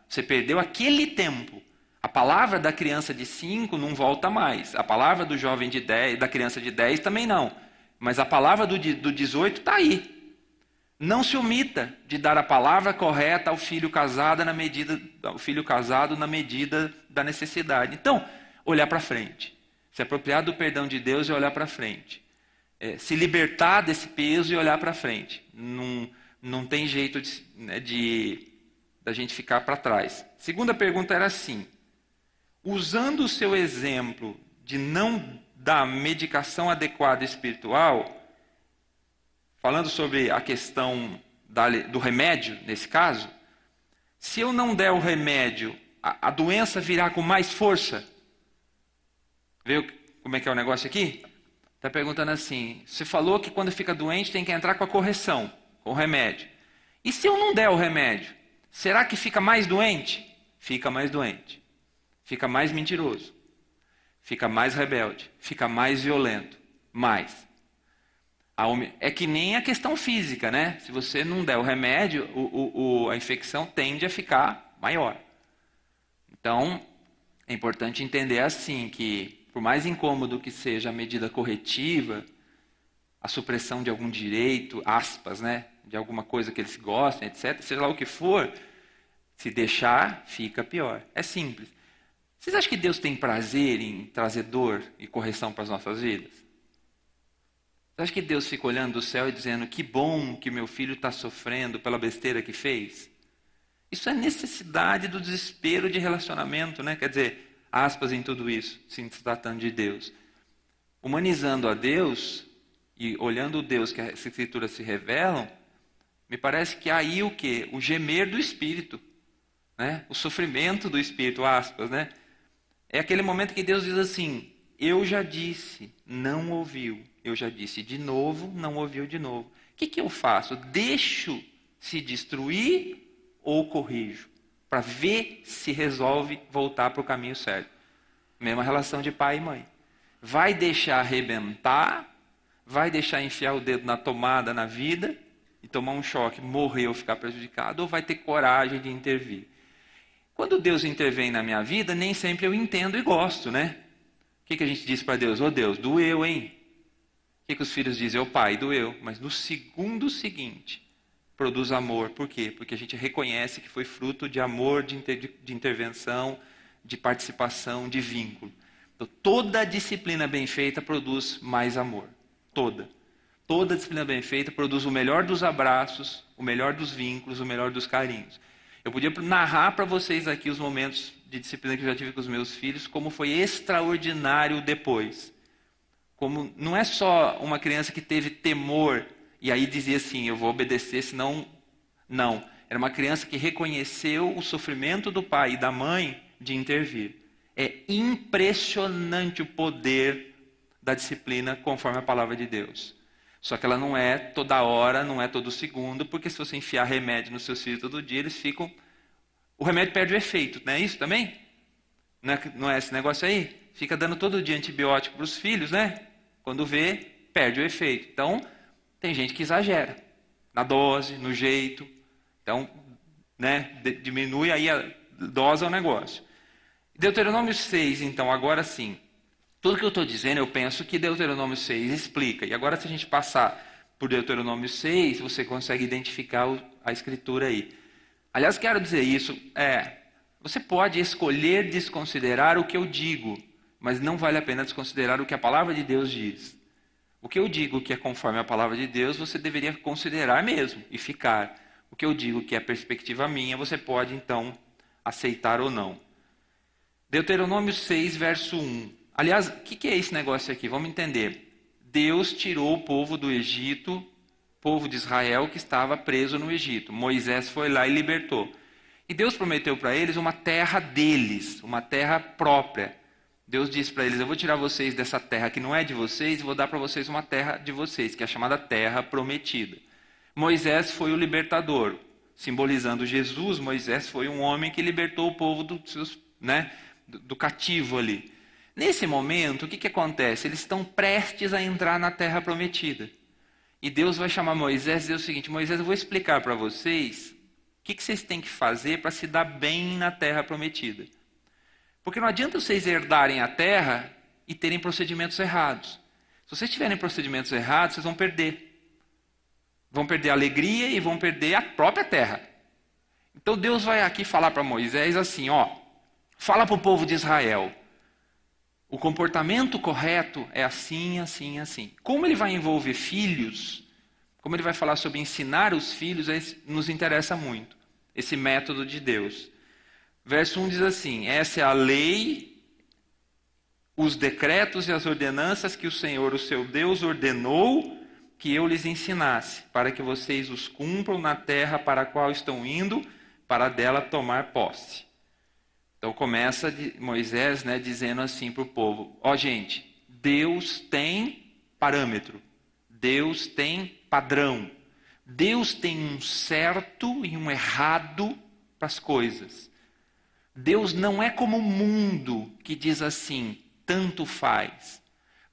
Você perdeu aquele tempo. A palavra da criança de 5 não volta mais. A palavra do jovem de 10, da criança de 10 também não. Mas a palavra do 18 está aí. Não se omita de dar a palavra correta ao filho casado na medida da necessidade. Então, olhar para frente. Se apropriar do perdão de Deus e olhar para frente. Se libertar desse peso e olhar para frente. Não tem jeito da gente ficar para trás. Segunda pergunta era assim: usando o seu exemplo de não dar medicação adequada espiritual, falando sobre a questão do remédio, nesse caso, se eu não der o remédio, a doença virá com mais força. Viu como é que é o negócio aqui? Está perguntando assim: você falou que quando fica doente tem que entrar com a correção, com o remédio. E se eu não der o remédio, será que fica mais doente? Fica mais doente. Fica mais mentiroso. Fica mais rebelde. Fica mais violento. Mais. É que nem a questão física, né? Se você não der o remédio, a infecção tende a ficar maior. Então, é importante entender assim, que por mais incômodo que seja a medida corretiva, a supressão de algum direito, aspas, né? De alguma coisa que eles gostem, etc., seja lá o que for, se deixar, fica pior. É simples. Vocês acham que Deus tem prazer em trazer dor e correção para as nossas vidas? Você acha que Deus fica olhando do céu e dizendo, que bom que meu filho está sofrendo pela besteira que fez? Isso é necessidade do desespero de relacionamento, né? Quer dizer, aspas em tudo isso, se tratando de Deus. Humanizando a Deus e olhando o Deus que as Escrituras se revelam, me parece que aí o quê? O gemer do Espírito, né? O sofrimento do Espírito, aspas, né? É aquele momento que Deus diz assim, eu já disse, não ouviu. Eu já disse de novo, não ouviu de novo. O que eu faço? Deixo se destruir ou corrijo? Para ver se resolve voltar para o caminho certo. Mesma relação de pai e mãe. Vai deixar arrebentar, vai deixar enfiar o dedo na tomada na vida e tomar um choque, morrer ou ficar prejudicado, ou vai ter coragem de intervir? Quando Deus intervém na minha vida, nem sempre eu entendo e gosto, né? O que a gente diz para Deus? Ô Deus, doeu, hein? O que os filhos dizem? Ô pai, doeu. Mas no segundo seguinte, produz amor. Por quê? Porque a gente reconhece que foi fruto de amor, de intervenção, de participação, de vínculo. Então, toda disciplina bem feita produz mais amor. Toda. Toda disciplina bem feita produz o melhor dos abraços, o melhor dos vínculos, o melhor dos carinhos. Eu podia narrar para vocês aqui os momentos de disciplina que eu já tive com os meus filhos, como foi extraordinário depois. Como não é só uma criança que teve temor e aí dizia assim, eu vou obedecer, senão... Não. Era uma criança que reconheceu o sofrimento do pai e da mãe de intervir. É impressionante o poder da disciplina conforme a palavra de Deus. Só que ela não é toda hora, não é todo segundo, porque se você enfiar remédio nos seus filhos todo dia, eles ficam... O remédio perde o efeito, não é isso também? Não é esse negócio aí? Fica dando todo dia antibiótico para os filhos, né? Quando vê, perde o efeito. Então, tem gente que exagera na dose, no jeito. Então, né, diminui aí a dose ao negócio. Deuteronômio 6, então, agora sim. Tudo que eu estou dizendo, eu penso que Deuteronômio 6 explica. E agora, se a gente passar por Deuteronômio 6, você consegue identificar a escritura aí. Aliás, quero dizer isso, você pode escolher desconsiderar o que eu digo, mas não vale a pena desconsiderar o que a palavra de Deus diz. O que eu digo que é conforme a palavra de Deus, você deveria considerar mesmo e ficar. O que eu digo que é perspectiva minha, você pode então aceitar ou não. Deuteronômio 6, verso 1. Aliás, o que é esse negócio aqui? Vamos entender. Deus tirou o povo do Egito, o povo de Israel que estava preso no Egito. Moisés foi lá e libertou. E Deus prometeu para eles uma terra deles, uma terra própria. Deus disse para eles, eu vou tirar vocês dessa terra que não é de vocês e vou dar para vocês uma terra de vocês, que é chamada Terra Prometida. Moisés foi o libertador, simbolizando Jesus. Moisés foi um homem que libertou o povo do cativo ali. Nesse momento, o que acontece? Eles estão prestes a entrar na Terra Prometida. E Deus vai chamar Moisés e dizer o seguinte, Moisés, eu vou explicar para vocês o que vocês têm que fazer para se dar bem na Terra Prometida. Porque não adianta vocês herdarem a terra e terem procedimentos errados. Se vocês tiverem procedimentos errados, vocês vão perder. Vão perder a alegria e vão perder a própria terra. Então Deus vai aqui falar para Moisés assim, fala para o povo de Israel. O comportamento correto é assim, assim, assim. Como ele vai envolver filhos, como ele vai falar sobre ensinar os filhos, nos interessa muito. Esse método de Deus. Verso 1 diz assim, essa é a lei, os decretos e as ordenanças que o Senhor, o seu Deus, ordenou que eu lhes ensinasse, para que vocês os cumpram na terra para a qual estão indo, para dela tomar posse. Então começa Moisés dizendo assim para o povo, gente, Deus tem parâmetro, Deus tem padrão, Deus tem um certo e um errado para as coisas. Deus não é como o mundo que diz assim, tanto faz.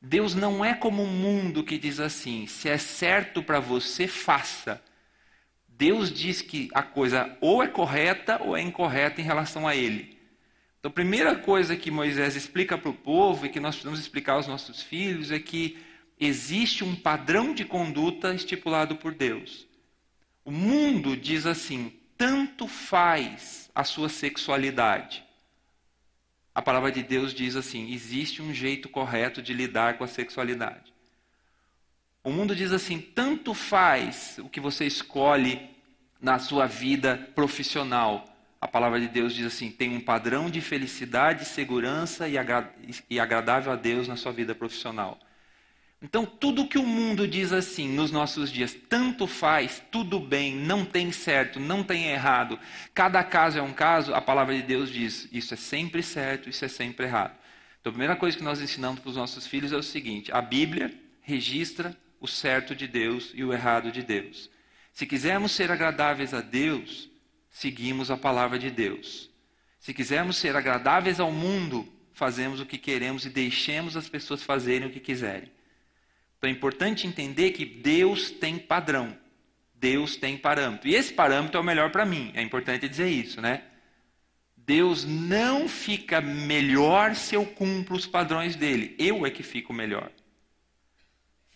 Deus não é como um mundo que diz assim: se é certo para você, faça. Deus diz que a coisa ou é correta ou é incorreta em relação a Ele. Então, a primeira coisa que Moisés explica para o povo e que nós precisamos explicar aos nossos filhos é que existe um padrão de conduta estipulado por Deus. O mundo diz assim: tanto faz a sua sexualidade. A palavra de Deus diz assim: existe um jeito correto de lidar com a sexualidade. O mundo diz assim: tanto faz o que você escolhe na sua vida profissional. A palavra de Deus diz assim: tem um padrão de felicidade, segurança e agradável a Deus na sua vida profissional. Então, tudo que o mundo diz assim nos nossos dias, tanto faz, tudo bem, não tem certo, não tem errado, cada caso é um caso, a palavra de Deus diz: isso é sempre certo, isso é sempre errado. Então, a primeira coisa que nós ensinamos para os nossos filhos é o seguinte: a Bíblia registra o certo de Deus e o errado de Deus. Se quisermos ser agradáveis a Deus, seguimos a palavra de Deus. Se quisermos ser agradáveis ao mundo, fazemos o que queremos e deixemos as pessoas fazerem o que quiserem. Então é importante entender que Deus tem padrão, Deus tem parâmetro. E esse parâmetro é o melhor para mim, é importante dizer isso, né? Deus não fica melhor se eu cumpro os padrões dele, eu é que fico melhor.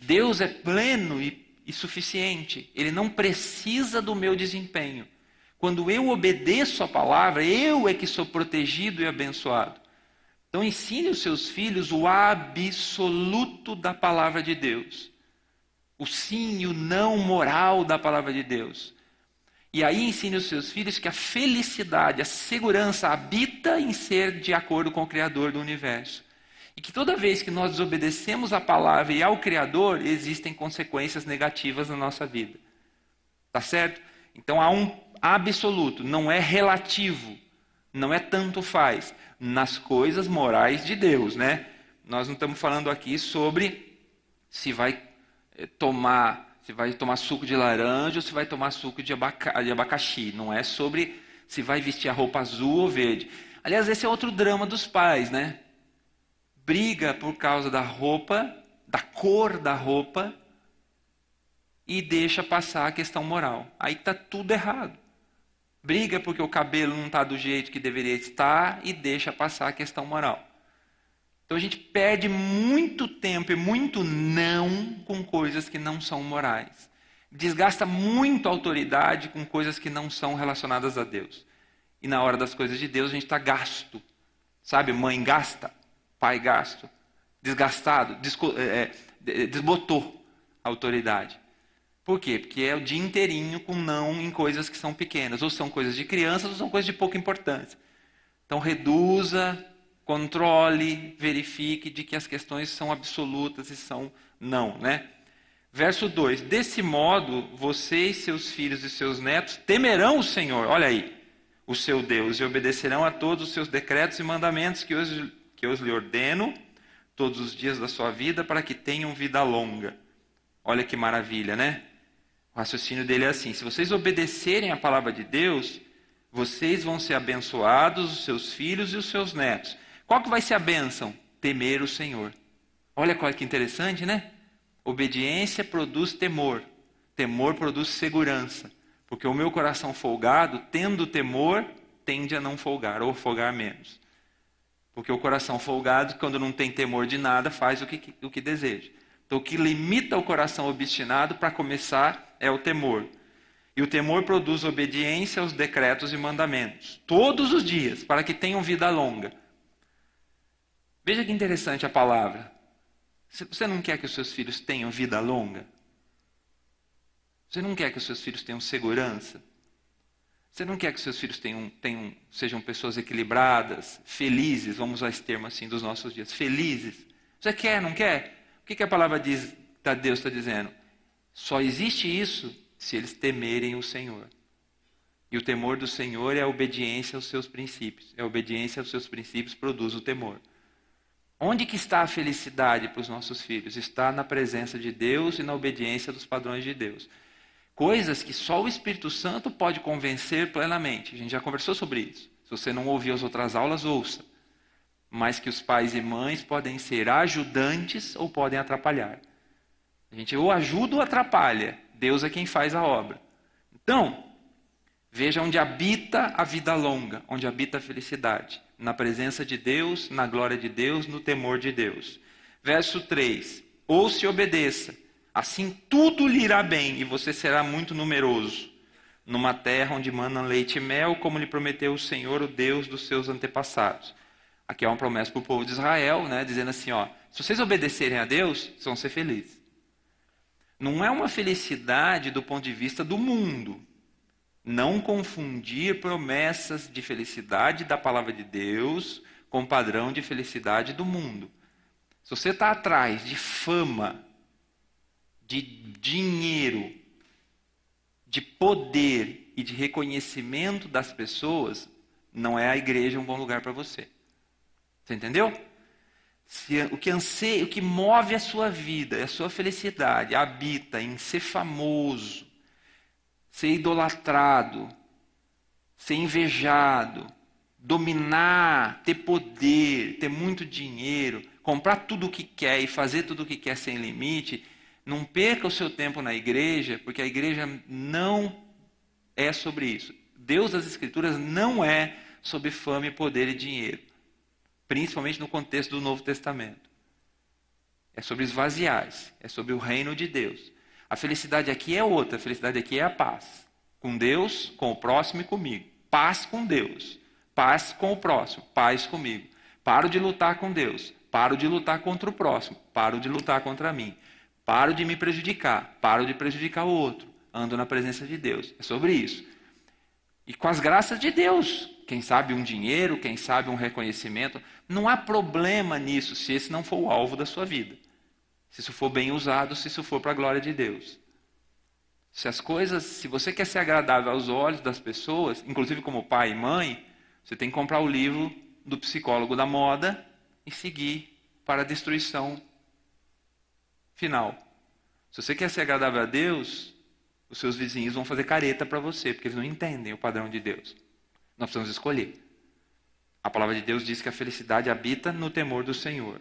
Deus é pleno e suficiente, ele não precisa do meu desempenho. Quando eu obedeço a palavra, eu é que sou protegido e abençoado. Então ensine os seus filhos o absoluto da palavra de Deus. O sim e o não moral da palavra de Deus. E aí ensine os seus filhos que a felicidade, a segurança habita em ser de acordo com o Criador do universo. E que toda vez que nós desobedecemos a palavra e ao Criador, existem consequências negativas na nossa vida. Tá certo? Então há um absoluto, não é relativo. Não é tanto faz, nas coisas morais de Deus, né? Nós não estamos falando aqui sobre se vai tomar suco de laranja ou se vai tomar suco de abacaxi. Não é sobre se vai vestir a roupa azul ou verde. Aliás, esse é outro drama dos pais, né? Briga por causa da roupa, da cor da roupa, e deixa passar a questão moral. Aí está tudo errado. Briga porque o cabelo não está do jeito que deveria estar e deixa passar a questão moral. Então a gente perde muito tempo e muito não com coisas que não são morais. Desgasta muito a autoridade com coisas que não são relacionadas a Deus. E na hora das coisas de Deus a gente está gasto. Sabe, mãe gasta, pai gasto, desgastado, desbotou a autoridade. Por quê? Porque é o dia inteirinho com não em coisas que são pequenas. Ou são coisas de crianças ou são coisas de pouca importância. Então reduza, controle, verifique de que as questões são absolutas e são não, né? Verso 2. Desse modo, vocês, seus filhos e seus netos temerão o Senhor, olha aí, o seu Deus, e obedecerão a todos os seus decretos e mandamentos que eu lhe ordeno todos os dias da sua vida para que tenham vida longa. Olha que maravilha, né? O raciocínio dele é assim: se vocês obedecerem a palavra de Deus, vocês vão ser abençoados, os seus filhos e os seus netos. Qual que vai ser a bênção? Temer o Senhor. Olha qual que interessante, né? Obediência produz temor. Temor produz segurança. Porque o meu coração folgado, tendo temor, tende a não folgar, ou folgar menos. Porque o coração folgado, quando não tem temor de nada, faz o que deseja. Então, o que limita o coração obstinado, para começar, é o temor. E o temor produz obediência aos decretos e mandamentos, todos os dias, para que tenham vida longa. Veja que interessante a palavra. Você não quer que os seus filhos tenham vida longa? Você não quer que os seus filhos tenham segurança? Você não quer que os seus filhos sejam pessoas equilibradas, felizes, vamos usar esse termo assim dos nossos dias, felizes? Você quer, não quer? O que a palavra de Deus está dizendo? Só existe isso se eles temerem o Senhor. E o temor do Senhor é a obediência aos seus princípios. A obediência aos seus princípios produz o temor. Onde que está a felicidade para os nossos filhos? Está na presença de Deus e na obediência dos padrões de Deus. Coisas que só o Espírito Santo pode convencer plenamente. A gente já conversou sobre isso. Se você não ouviu as outras aulas, ouça. mas que os pais e mães podem ser ajudantes ou podem atrapalhar. A gente ou ajuda ou atrapalha. Deus é quem faz a obra. Então, veja onde habita a vida longa, onde habita a felicidade. Na presença de Deus, na glória de Deus, no temor de Deus. Verso 3. Ouça e obedeça. Assim tudo lhe irá bem e você será muito numeroso. Numa terra onde manam leite e mel, como lhe prometeu o Senhor, o Deus dos seus antepassados. Aqui é uma promessa para o povo de Israel, né, dizendo assim, ó, se vocês obedecerem a Deus, vocês vão ser felizes. Não é uma felicidade do ponto de vista do mundo. Não confundir promessas de felicidade da palavra de Deus com o padrão de felicidade do mundo. Se você está atrás de fama, de dinheiro, de poder e de reconhecimento das pessoas, não é a igreja um bom lugar para você. Você entendeu? O que move a sua vida, a sua felicidade, habita em ser famoso, ser idolatrado, ser invejado, dominar, ter poder, ter muito dinheiro, comprar tudo o que quer e fazer tudo o que quer sem limite, não perca o seu tempo na igreja, porque a igreja não é sobre isso. Deus das Escrituras não é sobre fama, poder e dinheiro. Principalmente no contexto do Novo Testamento. É sobre esvaziar-se, é sobre o reino de Deus. A felicidade aqui é outra, a felicidade aqui é a paz. Com Deus, com o próximo e comigo. Paz com Deus, paz com o próximo, paz comigo. Paro de lutar com Deus, paro de lutar contra o próximo, paro de lutar contra mim. Paro de me prejudicar, paro de prejudicar o outro. Ando na presença de Deus. É sobre isso. E com as graças de Deus. Quem sabe um dinheiro, quem sabe um reconhecimento. Não há problema nisso se esse não for o alvo da sua vida. Se isso for bem usado, se isso for para a glória de Deus. Se você quer ser agradável aos olhos das pessoas, inclusive como pai e mãe, você tem que comprar o livro do psicólogo da moda e seguir para a destruição final. Se você quer ser agradável a Deus, os seus vizinhos vão fazer careta para você, porque eles não entendem o padrão de Deus. Nós precisamos escolher. A palavra de Deus diz que a felicidade habita no temor do Senhor.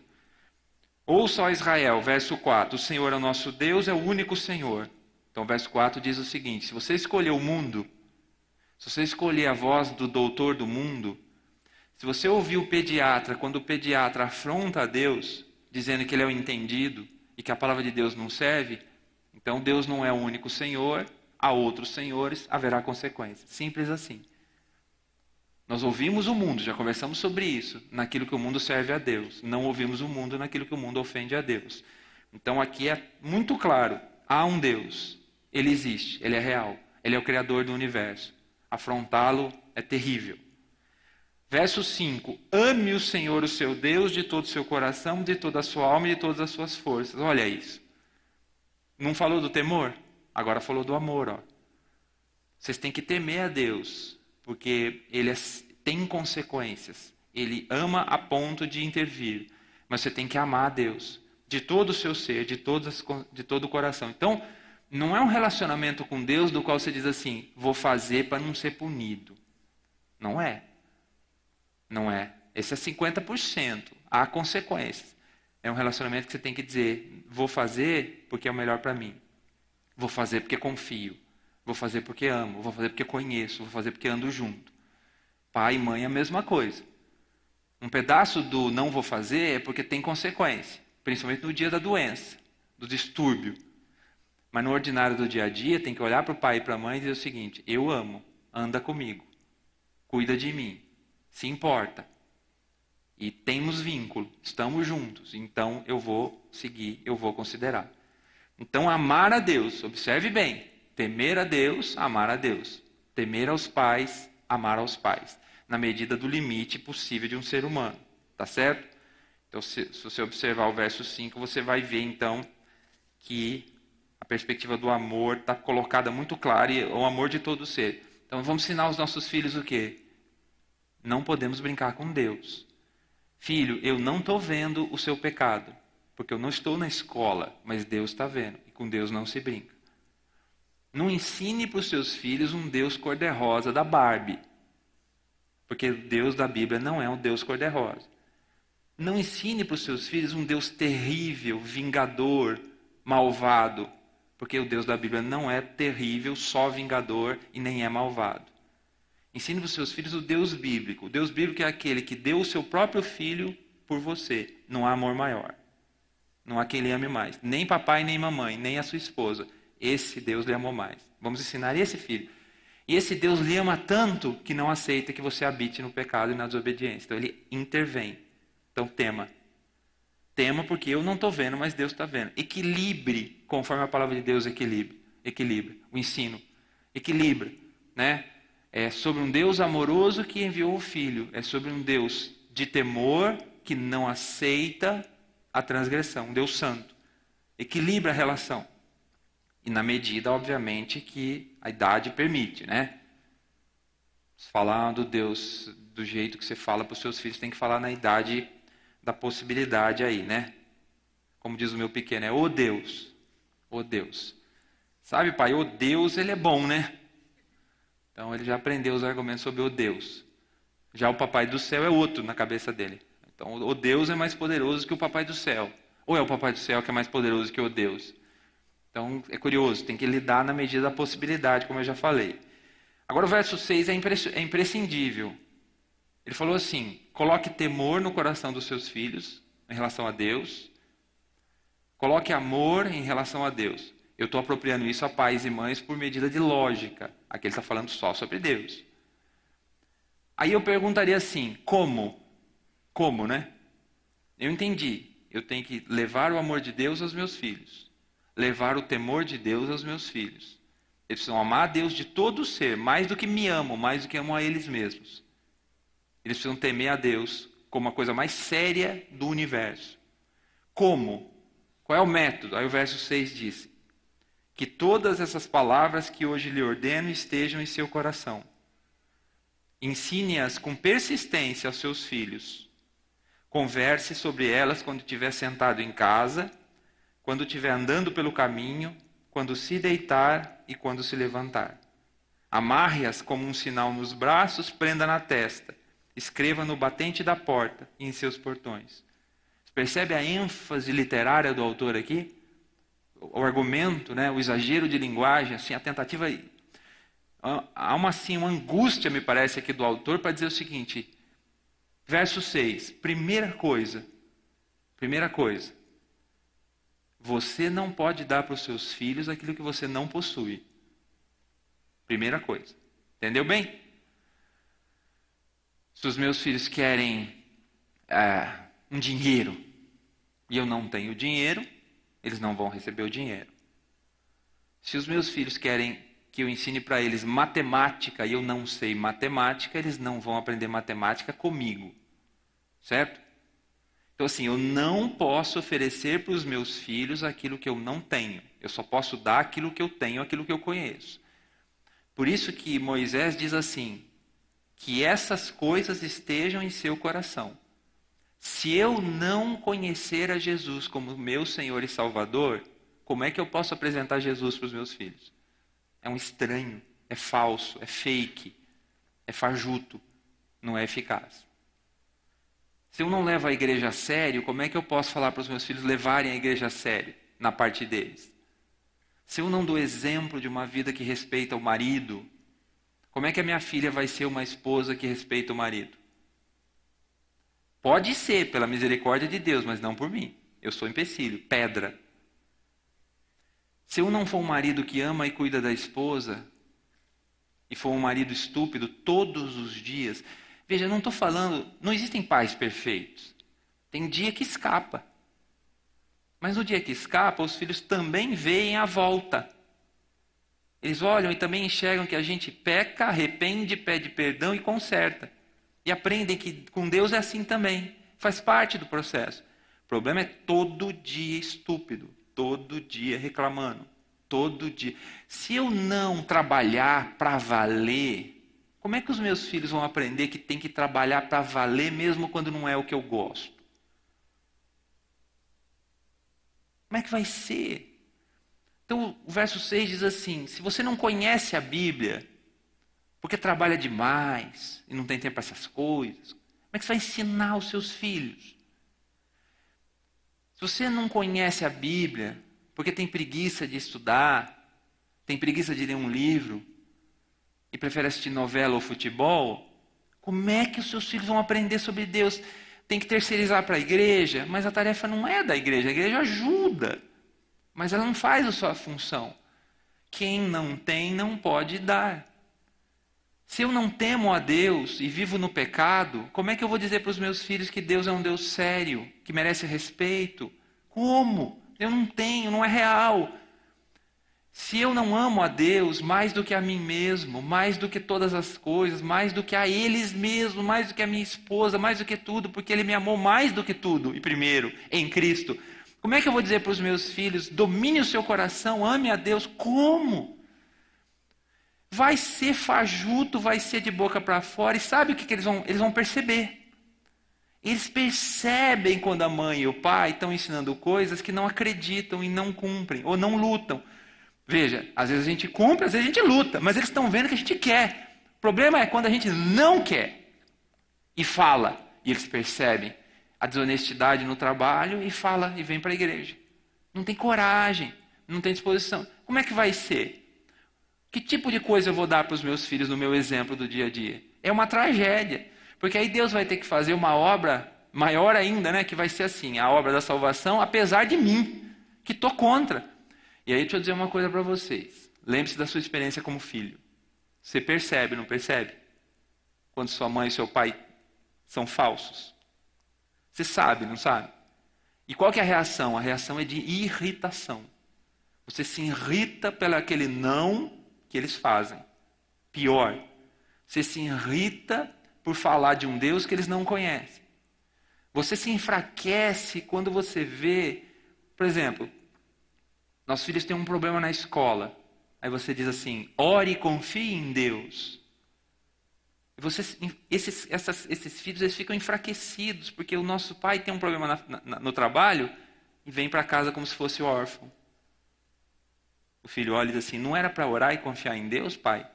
Ouça, ó Israel, verso 4, o Senhor é o nosso Deus, é o único Senhor. Então, verso 4 diz o seguinte, se você escolher o mundo, se você escolher a voz do doutor do mundo, se você ouvir o pediatra, quando o pediatra afronta a Deus, dizendo que ele é o entendido e que a palavra de Deus não serve, então Deus não é o único Senhor, há outros senhores, haverá consequências. Simples assim. Nós ouvimos o mundo, já conversamos sobre isso, naquilo que o mundo serve a Deus. Não ouvimos o mundo naquilo que o mundo ofende a Deus. Então aqui é muito claro, há um Deus, ele existe, ele é real, ele é o Criador do universo. Afrontá-lo é terrível. Verso 5, ame o Senhor, o seu Deus, de todo o seu coração, de toda a sua alma e de todas as suas forças. Olha isso. Não falou do temor? Agora falou do amor. Ó. Vocês têm que temer a Deus, porque ele tem consequências. Ele ama a ponto de intervir. Mas você tem que amar a Deus, de todo o seu ser, de todo o coração. Então, não é um relacionamento com Deus do qual você diz assim, vou fazer para não ser punido. Não é. Não é. Esse é 50%. Há consequências. É um relacionamento que você tem que dizer, vou fazer porque é o melhor para mim. Vou fazer porque confio. Vou fazer porque amo. Vou fazer porque conheço. Vou fazer porque ando junto. Pai e mãe é a mesma coisa. Um pedaço do não vou fazer é porque tem consequência. Principalmente no dia da doença, do distúrbio. Mas no ordinário do dia a dia, tem que olhar para o pai e para a mãe e dizer o seguinte, eu amo, anda comigo, cuida de mim. Se importa. E temos vínculo, estamos juntos. Então eu vou seguir, eu vou considerar. Então amar a Deus, observe bem. Temer a Deus, amar a Deus. Temer aos pais, amar aos pais. Na medida do limite possível de um ser humano. Tá certo? Então se você observar o verso 5, você vai ver então que a perspectiva do amor está colocada muito clara. E o amor de todo ser. Então vamos ensinar aos nossos filhos o quê? Não podemos brincar com Deus. Filho, eu não estou vendo o seu pecado, porque eu não estou na escola, mas Deus está vendo, e com Deus não se brinca. Não ensine para os seus filhos um Deus cor-de-rosa da Barbie, porque o Deus da Bíblia não é um Deus cor-de-rosa. Não ensine para os seus filhos um Deus terrível, vingador, malvado. Porque o Deus da Bíblia não é terrível, só vingador e nem é malvado. Ensine para os seus filhos o Deus bíblico. O Deus bíblico é aquele que deu o seu próprio filho por você. Não há amor maior. Não há quem lhe ame mais. Nem papai, nem mamãe, nem a sua esposa. Esse Deus lhe amou mais. Vamos ensinar esse filho. E esse Deus lhe ama tanto que não aceita que você habite no pecado e na desobediência. Então ele intervém. Então tema. Tema porque eu não estou vendo, mas Deus está vendo. Equilibre, conforme a palavra de Deus equilibra. O ensino. Equilibra. Né? É sobre um Deus amoroso que enviou o Filho. É sobre um Deus de temor que não aceita a transgressão. Um Deus santo. Equilibra a relação. E na medida, obviamente, que a idade permite, né? Falar do Deus do jeito que você fala para os seus filhos, tem que falar na idade da possibilidade aí, né? Como diz o meu pequeno, é o Deus. O Deus. Sabe, pai, o Deus, ele é bom, né? Então ele já aprendeu os argumentos sobre o Deus. Já o papai do céu é outro na cabeça dele. Então o Deus é mais poderoso que o papai do céu. Ou é o papai do céu que é mais poderoso que o Deus? Então é curioso, tem que lidar na medida da possibilidade, como eu já falei. Agora o verso 6 é imprescindível. Ele falou assim: coloque temor no coração dos seus filhos em relação a Deus. Coloque amor em relação a Deus. Eu estou apropriando isso a pais e mães por medida de lógica. Aqui ele está falando só sobre Deus. Aí eu perguntaria assim, como? Como, né? Eu entendi. Eu tenho que levar o amor de Deus aos meus filhos. Levar o temor de Deus aos meus filhos. Eles precisam amar a Deus de todo o ser, mais do que me amam, mais do que amam a eles mesmos. Eles precisam temer a Deus como a coisa mais séria do universo. Como? Qual é o método? Aí o verso 6 diz: que todas essas palavras que hoje lhe ordeno estejam em seu coração. Ensine-as com persistência aos seus filhos. Converse sobre elas quando estiver sentado em casa, quando estiver andando pelo caminho, quando se deitar e quando se levantar. Amarre-as como um sinal nos braços, prenda na testa. Escreva no batente da porta e em seus portões. Percebe a ênfase literária do autor aqui? O argumento, né? O exagero de linguagem, assim, a tentativa... Há uma angústia, me parece, aqui do autor para dizer o seguinte. Verso 6. Primeira coisa. Você não pode dar para os seus filhos aquilo que você não possui. Primeira coisa. Entendeu bem? Se os meus filhos querem um dinheiro e eu não tenho dinheiro, eles não vão receber o dinheiro. Se os meus filhos querem que eu ensine para eles matemática e eu não sei matemática, eles não vão aprender matemática comigo. Certo? Então assim, eu não posso oferecer para os meus filhos aquilo que eu não tenho. Eu só posso dar aquilo que eu tenho, aquilo que eu conheço. Por isso que Moisés diz assim, que essas coisas estejam em seu coração. Se eu não conhecer a Jesus como meu Senhor e Salvador, como é que eu posso apresentar Jesus para os meus filhos? É um estranho, é falso, é fake, é fajuto, não é eficaz. Se eu não levo a igreja a sério, como é que eu posso falar para os meus filhos levarem a igreja a sério na parte deles? Se eu não dou exemplo de uma vida que respeita o marido, como é que a minha filha vai ser uma esposa que respeita o marido? Pode ser, pela misericórdia de Deus, mas não por mim. Eu sou empecilho, pedra. Se eu não for um marido que ama e cuida da esposa, e for um marido estúpido todos os dias... Veja, eu não estou falando... Não existem pais perfeitos. Tem dia que escapa. Mas no dia que escapa, os filhos também veem a volta. Eles olham e também enxergam que a gente peca, arrepende, pede perdão e conserta. E aprendem que com Deus é assim também. Faz parte do processo. O problema é todo dia estúpido. Todo dia reclamando. Todo dia. Se eu não trabalhar para valer, como é que os meus filhos vão aprender que tem que trabalhar para valer mesmo quando não é o que eu gosto? Como é que vai ser? Então o verso 6 diz assim, se você não conhece a Bíblia, porque trabalha demais e não tem tempo para essas coisas, como é que você vai ensinar os seus filhos? Se você não conhece a Bíblia, porque tem preguiça de estudar, tem preguiça de ler um livro, e prefere assistir novela ou futebol, como é que os seus filhos vão aprender sobre Deus? Tem que terceirizar para a igreja, mas a tarefa não é da igreja. A igreja ajuda, mas ela não faz a sua função. Quem não tem, não pode dar. Se eu não temo a Deus e vivo no pecado, como é que eu vou dizer para os meus filhos que Deus é um Deus sério, que merece respeito? Como? Eu não tenho, não é real. Se eu não amo a Deus mais do que a mim mesmo, mais do que todas as coisas, mais do que a eles mesmos, mais do que a minha esposa, mais do que tudo, porque Ele me amou mais do que tudo, e primeiro, em Cristo. Como é que eu vou dizer para os meus filhos, domine o seu coração, ame a Deus? Como? Vai ser fajuto, vai ser de boca para fora, e sabe o que eles vão perceber? Eles percebem quando a mãe e o pai estão ensinando coisas que não acreditam e não cumprem, ou não lutam. Veja, às vezes a gente cumpre, às vezes a gente luta, mas eles estão vendo que a gente quer. O problema é quando a gente não quer e fala, e eles percebem a desonestidade no trabalho e fala e vem para a igreja. Não tem coragem, não tem disposição. Como é que vai ser? Que tipo de coisa eu vou dar para os meus filhos no meu exemplo do dia a dia? É uma tragédia, porque aí Deus vai ter que fazer uma obra maior ainda, né? Que vai ser assim, a obra da salvação, apesar de mim, que estou contra. E aí deixa eu dizer uma coisa para vocês. Lembre-se da sua experiência como filho. Você percebe, não percebe? Quando sua mãe e seu pai são falsos. Você sabe, não sabe? E qual que é a reação? A reação é de irritação. Você se irrita pelo aquele não que eles fazem. Pior, você se irrita por falar de um Deus que eles não conhecem. Você se enfraquece quando você vê, por exemplo, nossos filhos têm um problema na escola. Aí você diz assim, ore e confie em Deus. Esses filhos eles ficam enfraquecidos, porque o nosso pai tem um problema no trabalho e vem para casa como se fosse órfão. O filho olha e diz assim, não era para orar e confiar em Deus, pai?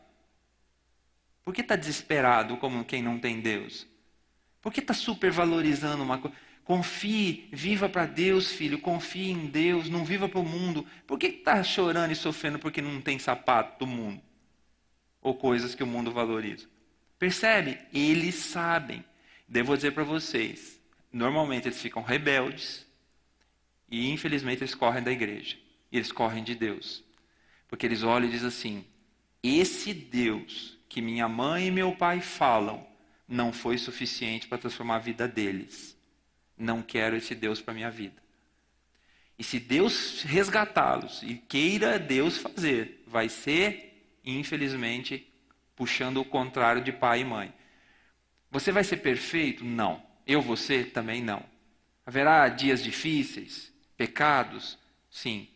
Por que está desesperado como quem não tem Deus? Por que está supervalorizando uma coisa? Confie, viva para Deus, filho, confie em Deus, não viva para o mundo. Por que está chorando e sofrendo porque não tem sapato do mundo? Ou coisas que o mundo valoriza? Percebe? Eles sabem. Devo dizer para vocês, normalmente eles ficam rebeldes e infelizmente eles correm da igreja. E eles correm de Deus. Porque eles olham e dizem assim, esse Deus que minha mãe e meu pai falam não foi suficiente para transformar a vida deles. Não quero esse Deus para a minha vida. E se Deus resgatá-los e queira Deus fazer, vai ser, infelizmente, puxando o contrário de pai e mãe. Você vai ser perfeito? Não. Eu vou ser? Também não. Haverá dias difíceis, pecados? Sim.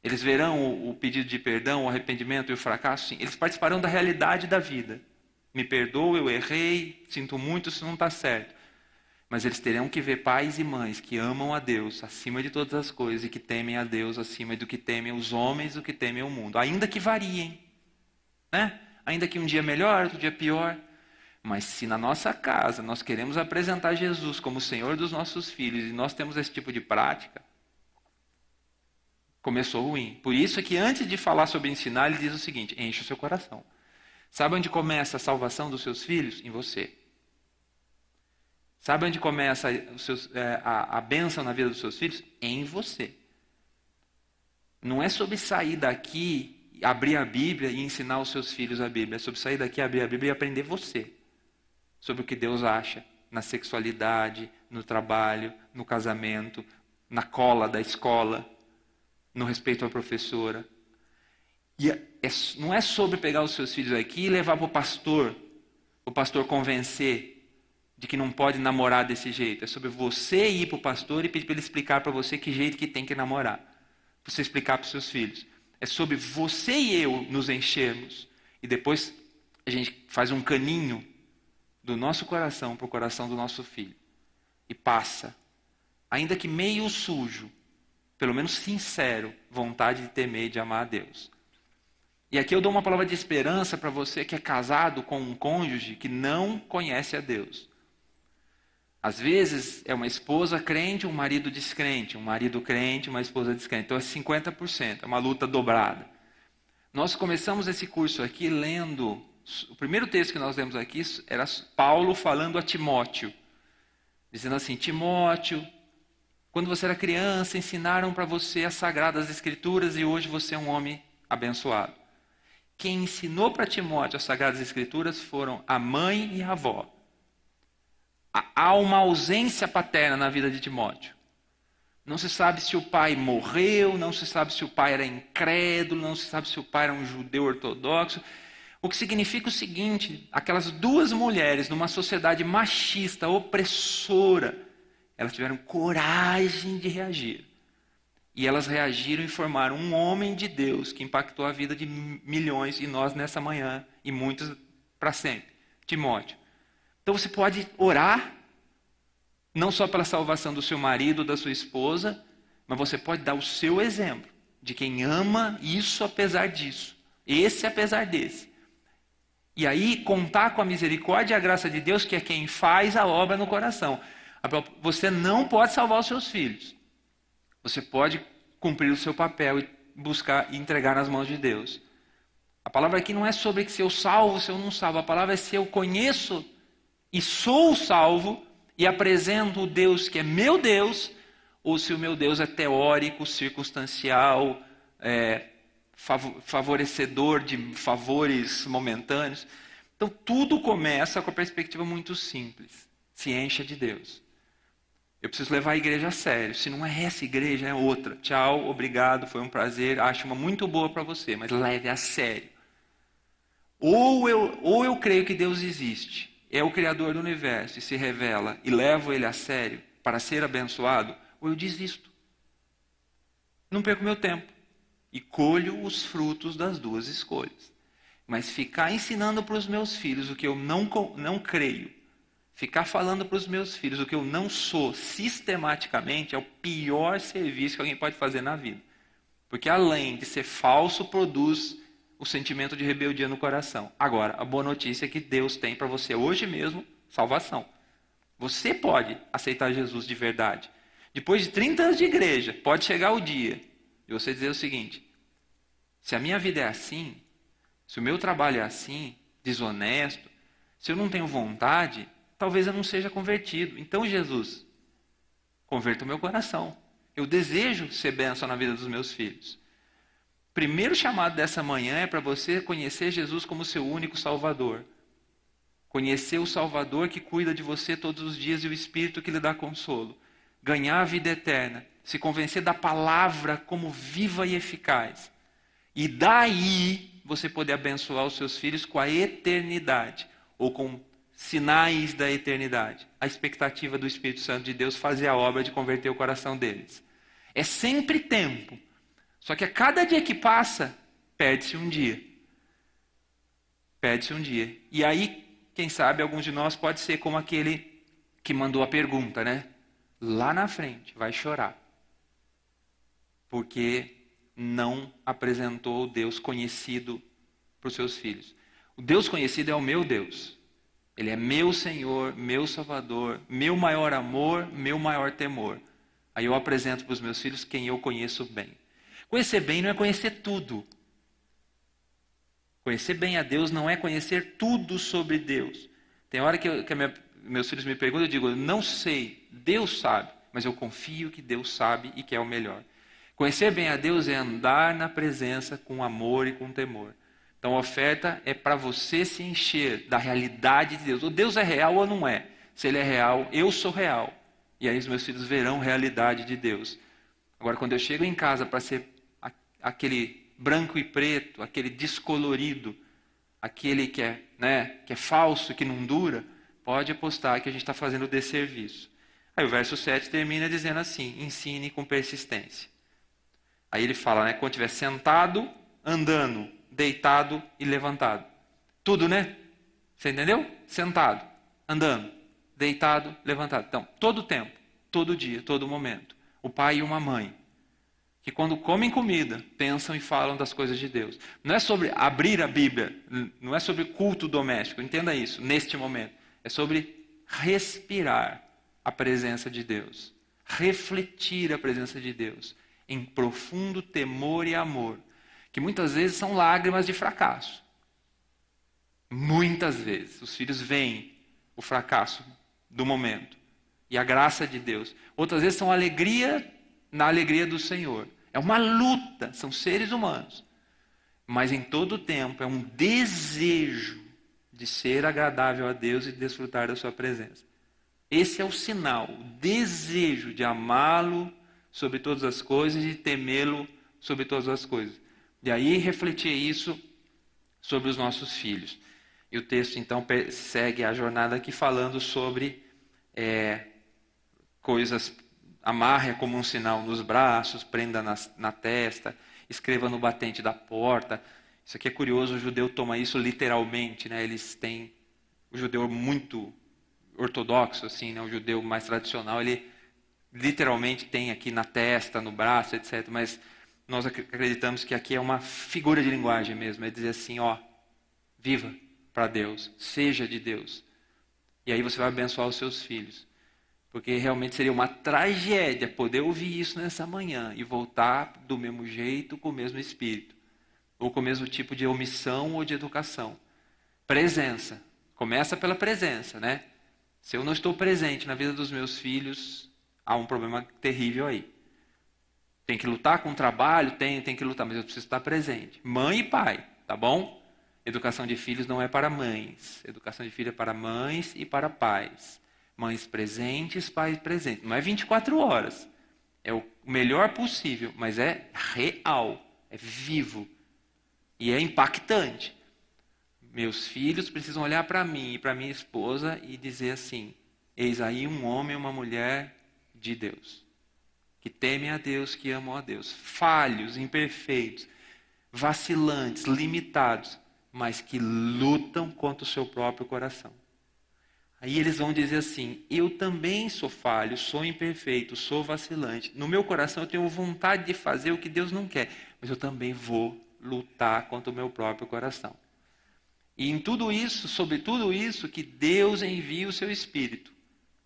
Eles verão o pedido de perdão, o arrependimento e o fracasso? Sim. Eles participarão da realidade da vida. Me perdoa, eu errei, sinto muito, isso não está certo. Mas eles terão que ver pais e mães que amam a Deus acima de todas as coisas e que temem a Deus acima do que temem os homens, do que temem o mundo. Ainda que variem, né? Ainda que um dia melhor, outro dia pior. Mas se na nossa casa nós queremos apresentar Jesus como o Senhor dos nossos filhos e nós temos esse tipo de prática, começou ruim. Por isso é que antes de falar sobre ensinar, ele diz o seguinte, enche o seu coração. Sabe onde começa a salvação dos seus filhos? Em você. Sabe onde começa a bênção na vida dos seus filhos? Em você. Não é sobre sair daqui, abrir a Bíblia e ensinar os seus filhos a Bíblia. É sobre sair daqui, abrir a Bíblia e aprender você. Sobre o que Deus acha na sexualidade, no trabalho, no casamento, na cola da escola, no respeito à professora. E não é sobre pegar os seus filhos aqui e levar para o pastor convencer de que não pode namorar desse jeito. É sobre você ir para o pastor e pedir para ele explicar para você que jeito que tem que namorar. Para você explicar para os seus filhos. É sobre você e eu nos enchermos. E depois a gente faz um caninho do nosso coração para o coração do nosso filho. E passa, ainda que meio sujo, pelo menos sincero, vontade de temer e de amar a Deus. E aqui eu dou uma palavra de esperança para você que é casado com um cônjuge que não conhece a Deus. Às vezes é uma esposa crente, um marido descrente, um marido crente, uma esposa descrente. Então é 50%, é uma luta dobrada. Nós começamos esse curso aqui lendo, o primeiro texto que nós lemos aqui era Paulo falando a Timóteo, dizendo assim: Timóteo, quando você era criança, ensinaram para você as Sagradas Escrituras e hoje você é um homem abençoado. Quem ensinou para Timóteo as Sagradas Escrituras foram a mãe e a avó. Há uma ausência paterna na vida de Timóteo. Não se sabe se o pai morreu, não se sabe se o pai era incrédulo, não se sabe se o pai era um judeu ortodoxo. O que significa o seguinte: aquelas duas mulheres numa sociedade machista, opressora, elas tiveram coragem de reagir. E elas reagiram e formaram um homem de Deus que impactou a vida de milhões, e nós nessa manhã, e muitos para sempre. Timóteo. Então você pode orar, não só pela salvação do seu marido, da sua esposa, mas você pode dar o seu exemplo de quem ama isso apesar disso, esse apesar desse. E aí contar com a misericórdia e a graça de Deus, que é quem faz a obra no coração. Você não pode salvar os seus filhos. Você pode cumprir o seu papel e buscar e entregar nas mãos de Deus. A palavra aqui não é sobre se eu salvo, se eu não salvo. A palavra é se eu conheço e sou salvo e apresento o Deus que é meu Deus, ou se o meu Deus é teórico, circunstancial, favorecedor de favores momentâneos. Então tudo começa com a perspectiva muito simples: se encha de Deus. Eu preciso levar a igreja a sério. Se não é essa igreja, é outra. Tchau, obrigado, foi um prazer, acho uma muito boa para você, mas leve a sério. Ou eu creio que Deus existe, é o Criador do universo e se revela, e levo Ele a sério para ser abençoado, ou eu desisto. Não perco meu tempo. E colho os frutos das duas escolhas. Mas ficar ensinando para os meus filhos o que eu não creio, ficar falando para os meus filhos o que eu não sou sistematicamente, é o pior serviço que alguém pode fazer na vida. Porque além de ser falso, produz o sentimento de rebeldia no coração. Agora, a boa notícia é que Deus tem para você hoje mesmo salvação. Você pode aceitar Jesus de verdade. Depois de 30 anos de igreja, pode chegar o dia de você dizer o seguinte: se a minha vida é assim, se o meu trabalho é assim, desonesto, se eu não tenho vontade, talvez eu não seja convertido. Então, Jesus, converta o meu coração. Eu desejo ser bênção na vida dos meus filhos. Primeiro chamado dessa manhã é para você conhecer Jesus como seu único Salvador. Conhecer o Salvador que cuida de você todos os dias e o Espírito que lhe dá consolo. Ganhar a vida eterna. Se convencer da palavra como viva e eficaz. E daí você poder abençoar os seus filhos com a eternidade. Ou com sinais da eternidade. A expectativa do Espírito Santo de Deus fazer a obra de converter o coração deles. É sempre tempo. Só que a cada dia que passa, perde-se um dia. Perde-se um dia. E aí, quem sabe, alguns de nós pode ser como aquele que mandou a pergunta, né? Lá na frente, vai chorar. Porque não apresentou o Deus conhecido para os seus filhos. O Deus conhecido é o meu Deus. Ele é meu Senhor, meu Salvador, meu maior amor, meu maior temor. Aí eu apresento para os meus filhos quem eu conheço bem. Conhecer bem não é conhecer tudo. Conhecer bem a Deus não é conhecer tudo sobre Deus. Tem hora que meus filhos me perguntam, eu digo, eu não sei, Deus sabe, mas eu confio que Deus sabe e que é o melhor. Conhecer bem a Deus é andar na presença com amor e com temor. Então a oferta é para você se encher da realidade de Deus. O Deus é real ou não é? Se Ele é real, eu sou real. E aí os meus filhos verão a realidade de Deus. Agora, quando eu chego em casa para ser aquele branco e preto, aquele descolorido, aquele que é falso, que não dura, pode apostar que a gente está fazendo desserviço. Aí o verso 7 termina dizendo assim: ensine com persistência. Aí ele fala, quando estiver sentado, andando, deitado e levantado. Tudo, né? Você entendeu? Sentado, andando, deitado, levantado. Então, todo o tempo, todo dia, todo momento. O pai e uma mãe, que quando comem comida, pensam e falam das coisas de Deus. Não é sobre abrir a Bíblia, não é sobre culto doméstico, entenda isso, neste momento. É sobre respirar a presença de Deus. Refletir a presença de Deus em profundo temor e amor, que muitas vezes são lágrimas de fracasso. Muitas vezes os filhos veem o fracasso do momento e a graça de Deus. Outras vezes são alegria na alegria do Senhor. É uma luta, são seres humanos. Mas em todo o tempo é um desejo de ser agradável a Deus e desfrutar da sua presença. Esse é o sinal, o desejo de amá-lo sobre todas as coisas e de temê-lo sobre todas as coisas. E aí refletir isso sobre os nossos filhos. E o texto então segue a jornada aqui falando sobre coisas, amarre como um sinal nos braços, prenda na testa, escreva no batente da porta. Isso aqui é curioso, o judeu toma isso literalmente, né? Eles têm, o judeu muito ortodoxo, assim, né? O judeu mais tradicional, ele literalmente tem aqui na testa, no braço, etc. Mas nós acreditamos que aqui é uma figura de linguagem mesmo, é dizer assim, ó, viva para Deus, seja de Deus. E aí você vai abençoar os seus filhos. Porque realmente seria uma tragédia poder ouvir isso nessa manhã e voltar do mesmo jeito, com o mesmo espírito. Ou com o mesmo tipo de omissão ou de educação. Presença. Começa pela presença, né? Se eu não estou presente na vida dos meus filhos, há um problema terrível aí. Tem que lutar com o trabalho? Tem que lutar, mas eu preciso estar presente. Mãe e pai, tá bom? Educação de filhos não é para mães. Educação de filhos é para mães e para pais. Mães presentes, pais presentes. Não é 24 horas. É o melhor possível, mas é real, é vivo e é impactante. Meus filhos precisam olhar para mim e para minha esposa e dizer assim: eis aí um homem e uma mulher de Deus, que temem a Deus, que amam a Deus. Falhos, imperfeitos, vacilantes, limitados, mas que lutam contra o seu próprio coração. Aí eles vão dizer assim: eu também sou falho, sou imperfeito, sou vacilante. No meu coração eu tenho vontade de fazer o que Deus não quer, mas eu também vou lutar contra o meu próprio coração. E em tudo isso, sobre tudo isso, que Deus envie o seu Espírito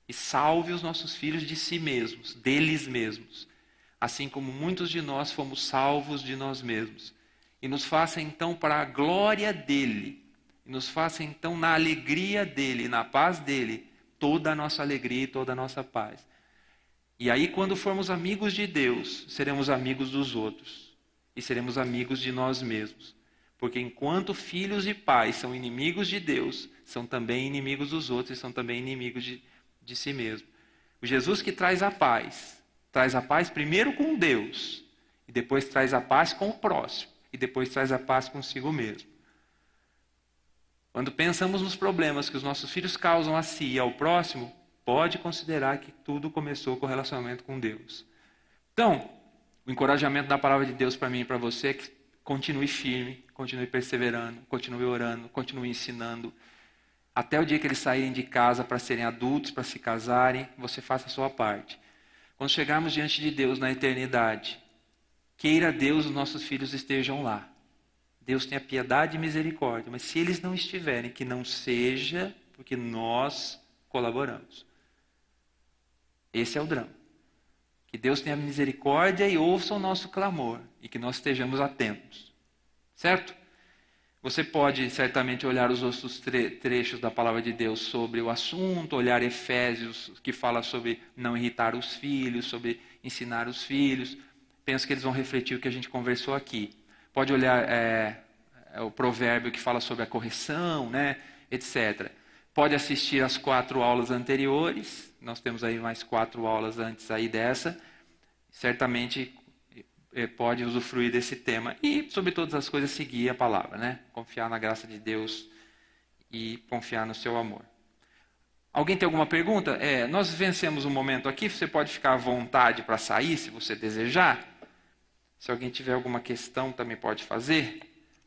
e salve os nossos filhos de si mesmos, deles mesmos, assim como muitos de nós fomos salvos de nós mesmos. E nos faça então para a glória dele, e nos faça então na alegria dele, na paz dele, toda a nossa alegria e toda a nossa paz. E aí quando formos amigos de Deus, seremos amigos dos outros, e seremos amigos de nós mesmos. Porque enquanto filhos e pais são inimigos de Deus, são também inimigos dos outros e são também inimigos de si mesmo. O Jesus que traz a paz primeiro com Deus, e depois traz a paz com o próximo, e depois traz a paz consigo mesmo. Quando pensamos nos problemas que os nossos filhos causam a si e ao próximo, pode considerar que tudo começou com o relacionamento com Deus. Então, o encorajamento da palavra de Deus para mim e para você é que continue firme, continue perseverando, continue orando, continue ensinando. Até o dia que eles saírem de casa para serem adultos, para se casarem, você faça a sua parte. Quando chegarmos diante de Deus na eternidade, queira Deus os nossos filhos estejam lá. Deus tenha piedade e misericórdia, mas se eles não estiverem, que não seja porque nós colaboramos. Esse é o drama. Que Deus tenha misericórdia e ouça o nosso clamor, e que nós estejamos atentos. Certo? Você pode certamente olhar os outros trechos da palavra de Deus sobre o assunto, olhar Efésios, que fala sobre não irritar os filhos, sobre ensinar os filhos. Penso que eles vão refletir o que a gente conversou aqui. Pode olhar o provérbio que fala sobre a correção, né, etc. Pode assistir às 4 aulas anteriores. Nós temos aí mais 4 aulas antes aí dessa. Certamente pode usufruir desse tema. E, sobre todas as coisas, seguir a palavra, né? Confiar na graça de Deus e confiar no seu amor. Alguém tem alguma pergunta? Nós vencemos um momento aqui. Você pode ficar à vontade para sair, se você desejar. Se alguém tiver alguma questão, também pode fazer.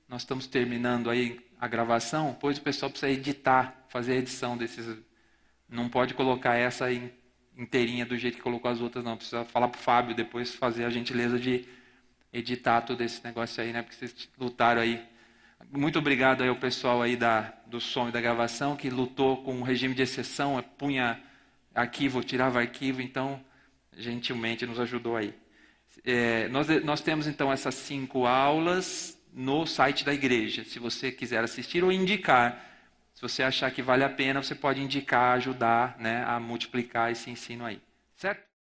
Nós estamos terminando aí a gravação, pois o pessoal precisa editar, fazer a edição desses. Não pode colocar essa inteirinha do jeito que colocou as outras, não. Precisa falar para o Fábio depois fazer a gentileza de editar todo esse negócio aí, né? Porque vocês lutaram aí. Muito obrigado aí ao pessoal aí do som e da gravação, que lutou com o regime de exceção, punha arquivo, tirava arquivo, então gentilmente nos ajudou aí. Nós temos então essas 5 aulas no site da igreja. Se você quiser assistir ou indicar, se você achar que vale a pena, você pode indicar, ajudar, né, a multiplicar esse ensino aí. Certo?